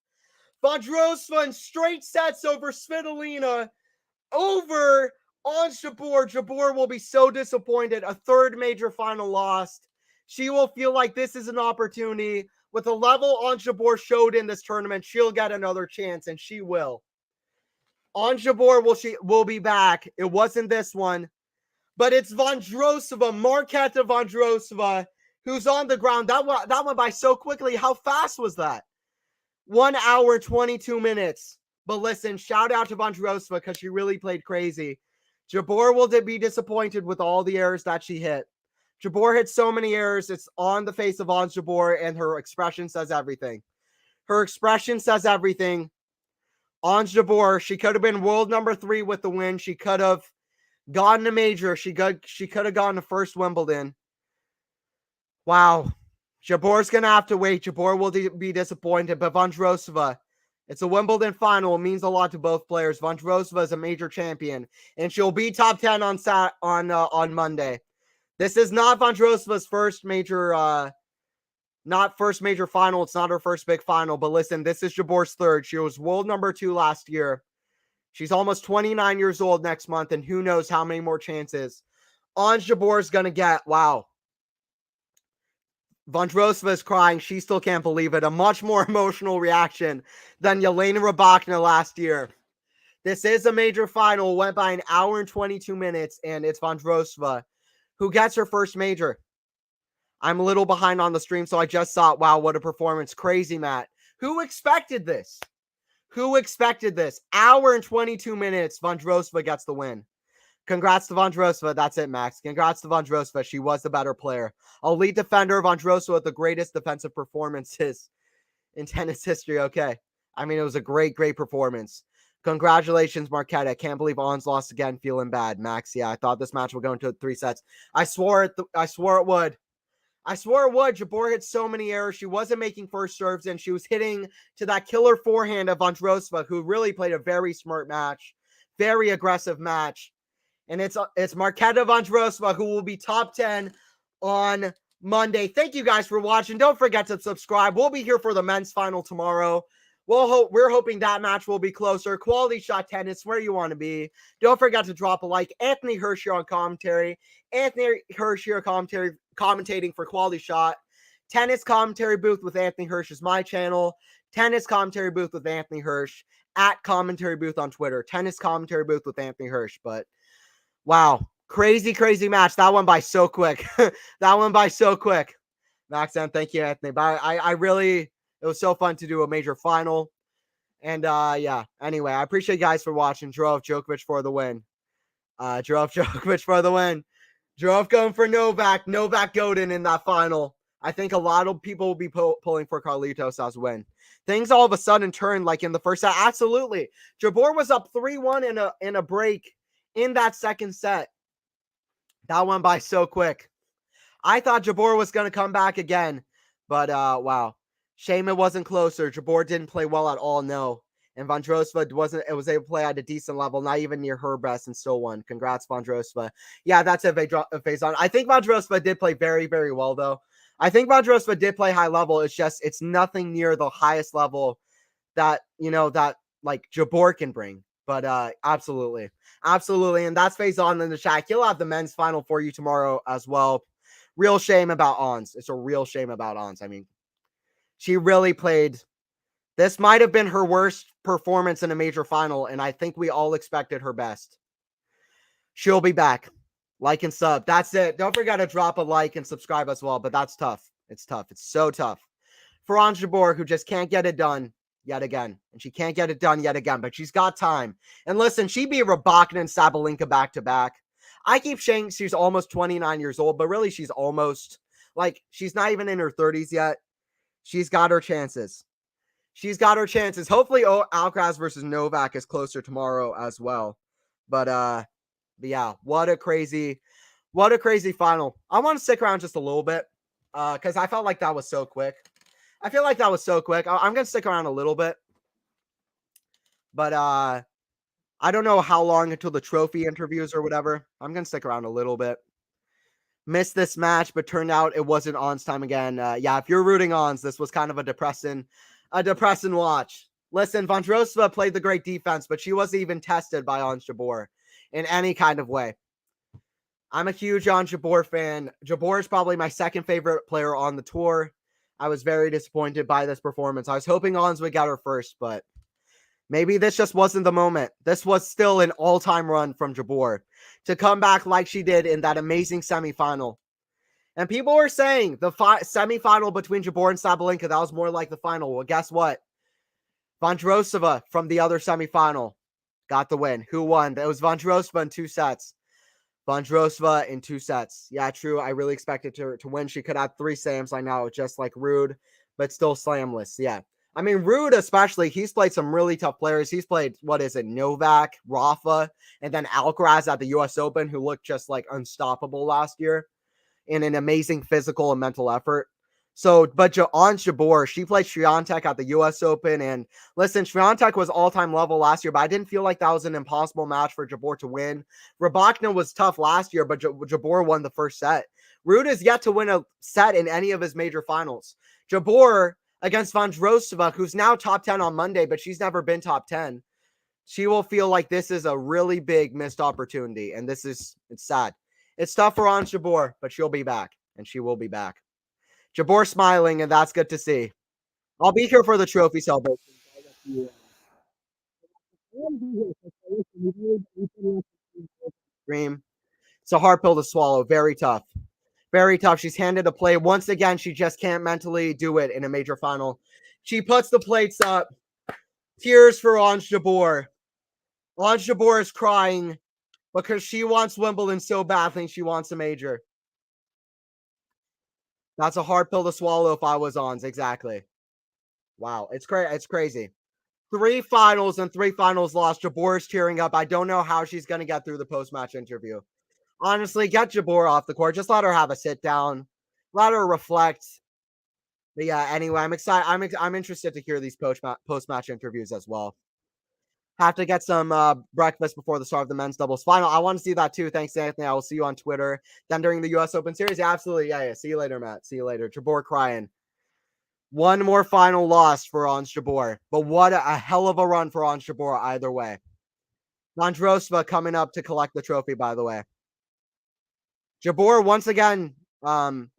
Vondrousova in straight sets over Svitolina, over Ons Jabeur. Jabeur will be so disappointed. A 3rd major final lost. She will feel like this is an opportunity. With the level Ons Jabeur showed in this tournament, she'll get another chance, and she will. Ons Jabeur will be back. It wasn't this one, but it's Vondrousova, Marketa Vondrousova, who's on the ground. That went by so quickly. How fast was that? 1 hour, 22 minutes. But listen, shout out to Vondrousova because she really played crazy. Jabeur will be disappointed with all the errors that she hit. Jabeur hit so many errors. It's on the face of Ons Jabeur, and her expression says everything. Her expression says everything. Ons Jabeur, she could have been world number 3 with the win. She could have gotten a major. She could have gotten the first Wimbledon. Wow. Jabeur's going to have to wait. Jabeur will be disappointed. But Vondrousova, it's a Wimbledon final. It means a lot to both players. Vondrousova is a major champion, and she'll be top 10 on Monday. This is not Vondrousova's first major Not first major final. It's not her first big final. But listen, this is Jabeur's third. She was world number 2 last year. She's almost 29 years old next month, and who knows how many more chances Ons Jabeur is going to get. Wow. Vondrousova is crying. She still can't believe it. A much more emotional reaction than Jelena Rybakina last year. This is a major final. Went by an hour and 22 minutes, and it's Vondrousova who gets her first major. I'm a little behind on the stream, so I just thought, wow, what a performance. Crazy, Matt. Who expected this? Who expected this? Hour and 22 minutes, Vondrousova gets the win. Congrats to Vondrousova. That's it, Max. Congrats to Vondrousova. She was the better player. Elite defender, Vondrousova with the greatest defensive performances in tennis history. Okay. I mean, it was a great, great performance. Congratulations, Marketa. Can't believe Ons lost again. Feeling bad, Max. Yeah, I thought this match would go into 3 sets. I swore it would. I swore it would. Jabeur hit so many errors. She wasn't making first serves, and she was hitting to that killer forehand of Vondrousova, who really played a very smart match, very aggressive match. And it's Marketa Vondrousova, who will be top 10 on Monday. Thank you guys for watching. Don't forget to subscribe. We'll be here for the men's final tomorrow. We're hoping that match will be closer. Quality Shot Tennis, where you want to be. Don't forget to drop a like. Anthony Hirsch here on commentary. Anthony Hirsch here commentating for Quality Shot. Tennis Commentary Booth with Anthony Hirsch is my channel. Tennis Commentary Booth with Anthony Hirsch at Commentary Booth on Twitter. Tennis Commentary Booth with Anthony Hirsch. But wow, crazy, crazy match. That went by so quick. That went by so quick. Max, thank you, Anthony. But I really... It was so fun to do a major final. And yeah, anyway, I appreciate you guys for watching. Drove Djokovic for the win. Drove Djokovic for the win. Drove going for Novak. Novak Godin in that final. I think a lot of people will be pulling for Carlitos as a win. Things all of a sudden turned like in the first set. Absolutely. Jabeur was up 3-1 in a break in that second set. That went by so quick. I thought Jabeur was going to come back again. But wow. Shame it wasn't closer. Jabeur didn't play well at all, no. And Vondrousova was able to play at a decent level, not even near her best, and still won. Congrats, Vondrousova. Yeah, that's it, Faison. I think Vondrousova did play very, very well, though. I think Vondrousova did play high level. It's nothing near the highest level that, like Jabeur can bring. But absolutely. Absolutely. And that's Faison in the chat. He'll have the men's final for you tomorrow as well. Real shame about Ons. It's a real shame about Ons. I mean, she really played. This might have been her worst performance in a major final, and I think we all expected her best. She'll be back. Like and sub. That's it. Don't forget to drop a like and subscribe as well, but that's tough. It's tough. It's so tough. For Ons Jabeur, who just can't get it done yet again. And she can't get it done yet again, but she's got time. And listen, she beat Rybakina and Sabalenka back-to-back. I keep saying she's almost 29 years old, but really she's almost, she's not even in her 30s yet. She's got her chances. She's got her chances. Hopefully, Alcaraz versus Novak is closer tomorrow as well. But yeah, what a crazy final. I want to stick around just a little bit because I felt like that was so quick. I feel like that was so quick. I'm going to stick around a little bit. But I don't know how long until the trophy interviews or whatever. I'm going to stick around a little bit. Missed this match, but turned out it wasn't Ons time again. Yeah, if you're rooting Ons, this was kind of a depressing watch. Listen, Vondrousova played the great defense, but she wasn't even tested by Ons Jabeur in any kind of way. I'm a huge Ons Jabeur fan. Jabeur is probably my second favorite player on the tour. I was very disappointed by this performance. I was hoping Ons would get her first, but maybe this just wasn't the moment. This was still an all-time run from Jabeur to come back like she did in that amazing semifinal. And people were saying the semifinal between Jabeur and Sabalenka, that was more like the final. Well, guess what? Vondrousova from the other semifinal got the win. Who won? It was Vondrousova in 2 sets. Vondrousova in 2 sets. Yeah, true. I really expected her to win. She could have 3 slams. I know, just like Rude, but still slamless. Yeah. I mean, Rude especially, he's played some really tough players. He's played, Novak, Rafa, and then Alcaraz at the U.S. Open, who looked just like unstoppable last year in an amazing physical and mental effort. So, but Ons Jabeur, she played Swiatek at the U.S. Open, and listen, Swiatek was all-time level last year, but I didn't feel like that was an impossible match for Jabeur to win. Rybakina was tough last year, but Jabeur won the first set. Ruud is yet to win a set in any of his major finals. Jabeur against Vondrousova, who's now top 10 on Monday, but she's never been top 10. She will feel like this is a really big missed opportunity, and it's sad. It's tough for Ons Jabeur, but she'll be back, and she will be back. Jabeur smiling, and that's good to see. I'll be here for the trophy celebration. Dream. It's a hard pill to swallow. Very tough. Very tough. She's handed a plate. Once again, she just can't mentally do it in a major final. She puts the plates up. Tears for Ons Jabeur. Ons Jabeur is crying because she wants Wimbledon so badly. She wants a major. That's a hard pill to swallow if I was Ons. Exactly. Wow. It's crazy. 3 finals and 3 finals lost. Jabeur's tearing up. I don't know how she's going to get through the post-match interview. Honestly, get Jabeur off the court. Just let her have a sit down. Let her reflect. But yeah, anyway, I'm excited. I'm interested to hear these post-match interviews as well. Have to get some breakfast before the start of the men's doubles final. I want to see that too. Thanks, Anthony. I will see you on Twitter. Then during the U.S. Open Series, yeah, absolutely. Yeah. See you later, Matt. See you later. Jabeur crying. One more final loss for Ons Jabeur. But what a hell of a run for Ons Jabeur either way. Vondrousova coming up to collect the trophy, by the way. Jabeur, once again,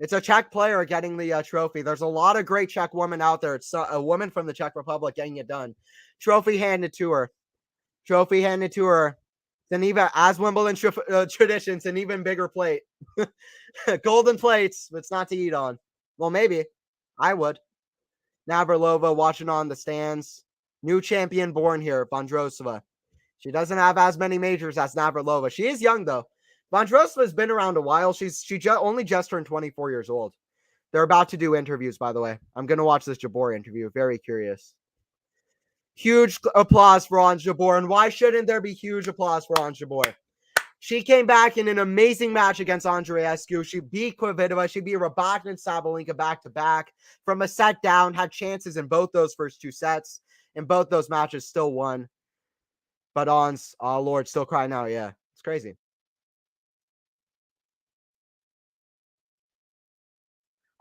it's a Czech player getting the trophy. There's a lot of great Czech women out there. It's a woman from the Czech Republic getting it done. Trophy handed to her. Trophy handed to her. Then even as Wimbledon traditions, an even bigger plate. Golden plates. It's not to eat on. Well, maybe. I would. Navratilova watching on the stands. New champion born here, Vondrousova. She doesn't have as many majors as Navratilova. She is young, though. Vondrousova has been around a while. She only just turned 24 years old. They're about to do interviews, by the way. I'm going to watch this Jabeur interview. Very curious. Huge applause for Ons Jabeur. And why shouldn't there be huge applause for Ons Jabeur? She came back in an amazing match against Andreescu. She beat Kvitova. She beat Rybakina and Sabalenka back-to-back. From a set down, had chances in both those first 2 sets. In both those matches, still won. But Ons, oh Lord, still crying out. Yeah, it's crazy.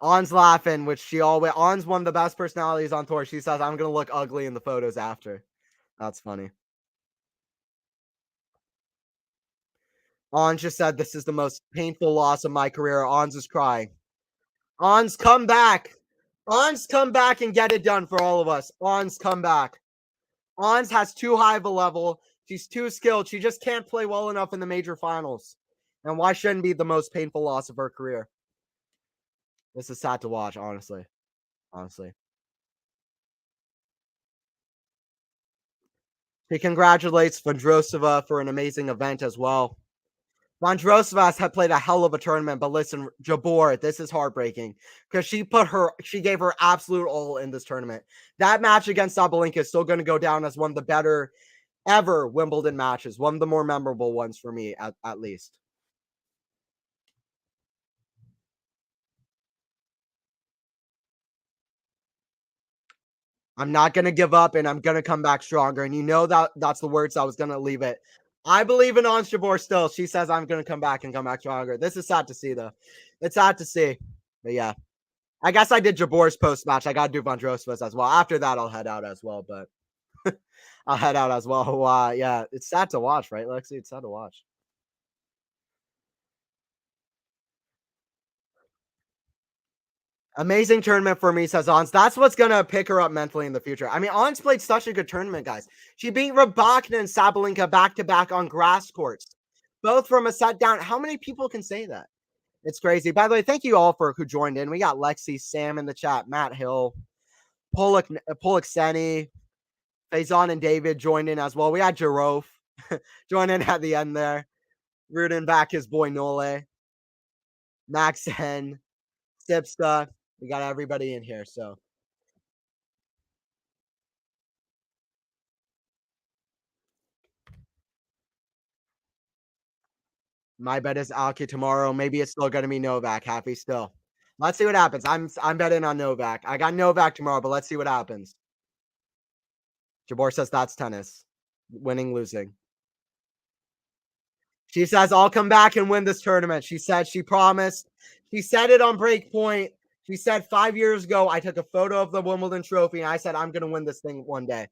Ons laughing, Ons one of the best personalities on tour. She says, I'm going to look ugly in the photos after. That's funny. Ons just said, this is the most painful loss of my career. Ons is crying. Ons, come back. Ons, come back and get it done for all of us. Ons, come back. Ons has too high of a level. She's too skilled. She just can't play well enough in the major finals. And why shouldn't it be the most painful loss of her career? This is sad to watch, honestly. He congratulates Vondrousova for an amazing event as well. Vondrousova had played a hell of a tournament, but listen, Jabeur, this is heartbreaking because she gave her absolute all in this tournament. That match against Sabalenka is still going to go down as one of the better ever Wimbledon matches, one of the more memorable ones for me, at least. I'm not going to give up, and I'm going to come back stronger. And you know that's the words I was going to leave it. I believe in Ons Jabeur still. She says I'm going to come back stronger. This is sad to see, though. It's sad to see. But yeah. I guess I did Jabeur's post-match. I got to do Vondrousova's as well. After that, I'll head out as well. But I'll head out as well. Yeah, it's sad to watch, right, Lexi? It's sad to watch. Amazing tournament for me, says Ons. That's what's going to pick her up mentally in the future. I mean, Ons played such a good tournament, guys. She beat Rybakina and Sabalenka back-to-back on grass courts, both from a set down. How many people can say that? It's crazy. By the way, thank you all for who joined in. We got Lexi, Sam in the chat, Matt Hill, Polak Seni, Faison and David joined in as well. We had Jarov join in at the end there. Rooting back his boy Nole, Max Hen, Sipsta. We got everybody in here. So my bet is Alki tomorrow. Maybe it's still going to be Novak. Happy still. Let's see what happens. I'm betting on Novak. I got Novak tomorrow, but let's see what happens. Jabeur says that's tennis. Winning, losing. She says, I'll come back and win this tournament. She said she promised. She said it on Breakpoint. She said 5 years ago, I took a photo of the Wimbledon trophy, and I said, I'm gonna win this thing one day.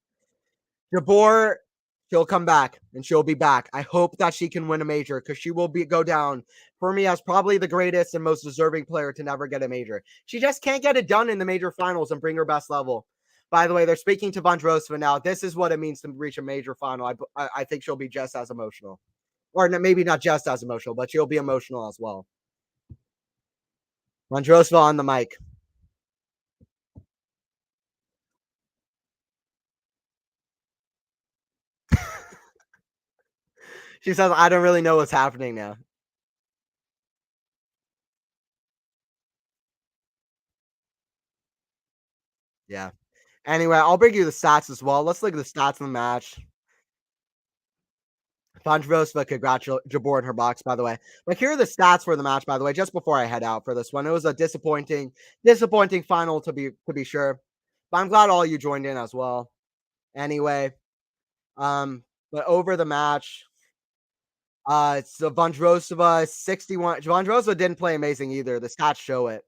Jabeur, she'll come back, and she'll be back. I hope that she can win a major, because she will go down for me as probably the greatest and most deserving player to never get a major. She just can't get it done in the major finals and bring her best level. By the way, they're speaking to Vondrousova now. This is what it means to reach a major final. I think she'll be just as emotional. Or maybe not just as emotional, but she'll be emotional as well. Vondrousova on the mic. She says, I don't really know what's happening now. Yeah. Anyway, I'll bring you the stats as well. Let's look at the stats in the match. Vondrousova congratulated Jabeur in her box, by the way. But here are the stats for the match, by the way, just before I head out for this one. It was a disappointing final to be sure. But I'm glad all you joined in as well. Anyway, but over the match, so Vondrousova 61. Vondrousova didn't play amazing either. The stats show it.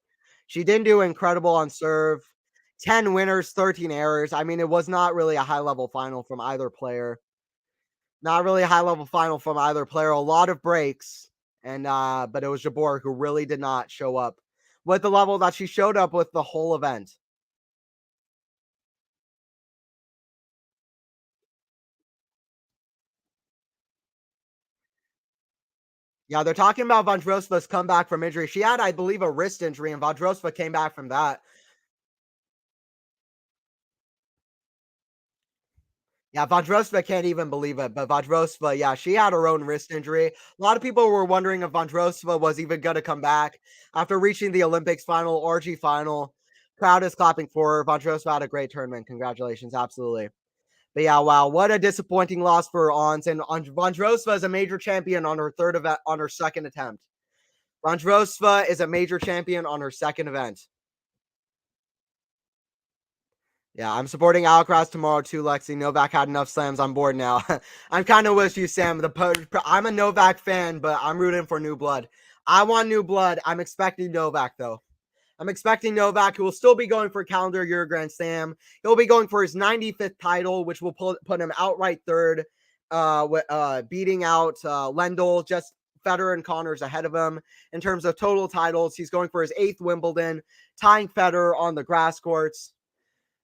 She didn't do incredible on serve. 10 winners, 13 errors. I mean, it was not really a high level final from either player. Not really a high level final from either player. A lot of breaks, and but it was Jabeur who really did not show up with the level that she showed up with the whole event. Yeah, they're talking about Vondrousova's comeback from injury. She had, I believe, a wrist injury, and Vondrousova came back from that. Yeah, Vondrousova can't even believe it, but Vondrousova, yeah, she had her own wrist injury. A lot of people were wondering if Vondrousova was even going to come back after reaching the Olympics final, orgy final. Crowd is clapping for her. Vondrousova had a great tournament. Congratulations, absolutely. But yeah, wow, what a disappointing loss for Ons. And Vondrousova is a major champion on her third event, on her second attempt. Vondrousova is a major champion on her second event. Yeah, I'm supporting Alcaraz tomorrow too, Lexi. Novak had enough slams. I'm bored now. I'm kind of with you, Sam. I'm a Novak fan, but I'm rooting for new blood. I want new blood. I'm expecting Novak, though. I'm expecting Novak, who will still be going for a calendar year Grand Slam. He'll be going for his 95th title, which will put him outright third, beating out Lendl, just Federer and Connors ahead of him in terms of total titles. He's going for his 8th Wimbledon, tying Federer on the grass courts.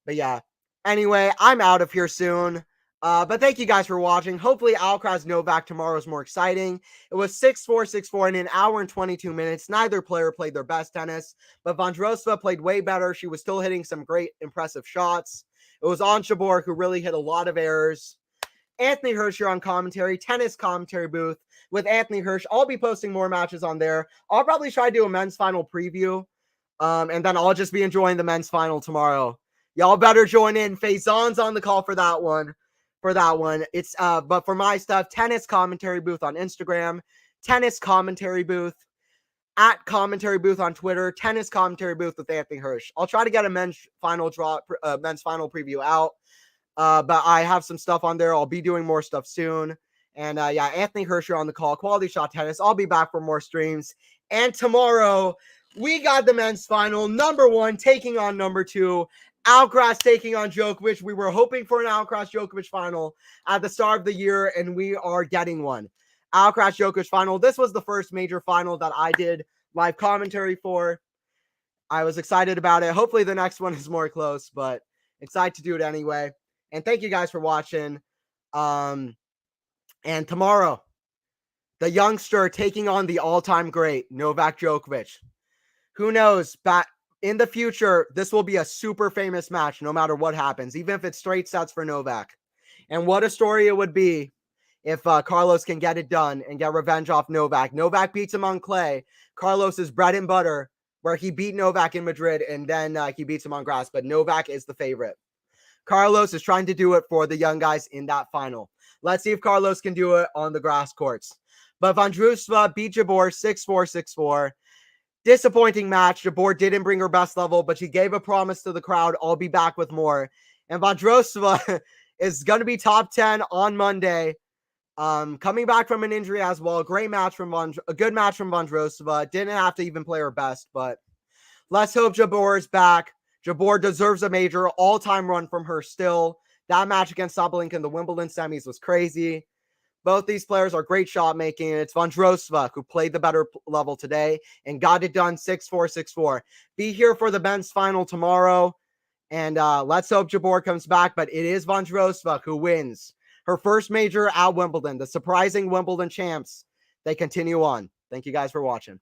But yeah, anyway, I'm out of here soon. But thank you guys for watching. Hopefully, Alcaraz Novak tomorrow is more exciting. It was 6-4, 6-4 in an hour and 22 minutes. Neither player played their best tennis, but Vondrousova played way better. She was still hitting some great, impressive shots. It was on Jabeur, who really hit a lot of errors. Anthony Hirsch here on commentary, tennis commentary booth with Anthony Hirsch. I'll be posting more matches on there. I'll probably try to do a men's final preview, and then I'll just be enjoying the men's final tomorrow. Y'all better join in. Faison's on the call for that one. It's but for my stuff, tennis commentary booth on Instagram, tennis commentary booth at commentary booth on Twitter, tennis commentary booth with Anthony Hirsch. I'll try to get a men's final preview out. But I have some stuff on there. I'll be doing more stuff soon. And yeah, Anthony Hirsch on the call, Quality Shot Tennis. I'll be back for more streams. And tomorrow, we got the men's final. Number 1 taking on number 2. Alcaraz taking on Djokovic. We were hoping for an Alcaraz Djokovic final at the start of the year, and we are getting one. Alcaraz Djokovic final. This was the first major final that I did live commentary for. I was excited about it. Hopefully the next one is more close, but excited to do it anyway. And thank you guys for watching. And tomorrow, the youngster taking on the all-time great, Novak Djokovic. Who knows? But in the future, this will be a super famous match no matter what happens, even if it's straight sets for Novak. And what a story it would be if Carlos can get it done and get revenge off Novak. Novak beats him on clay. Carlos is bread and butter, where he beat Novak in Madrid, and then he beats him on grass. But Novak is the favorite. Carlos is trying to do it for the young guys in that final. Let's see if Carlos can do it on the grass courts. But Vondrousova beat Jabeur 6-4, 6-4. Disappointing match. Jabeur didn't bring her best level, but she gave a promise to the crowd. I'll be back with more. And Vondrousova is going to be top 10 on Monday. Coming back from an injury as well. Great match from a good match from Vondrousova. Didn't have to even play her best, but let's hope Jabeur is back. Jabeur deserves a major all-time run from her still. That match against Sabalenka in the Wimbledon semis was crazy. Both these players are great shot making. It's Vondrousova who played the better level today and got it done 6-4, 6-4. Be here for the men's final tomorrow. And let's hope Jabeur comes back. But it is Vondrousova who wins her first major at Wimbledon. The surprising Wimbledon champs. They continue on. Thank you guys for watching.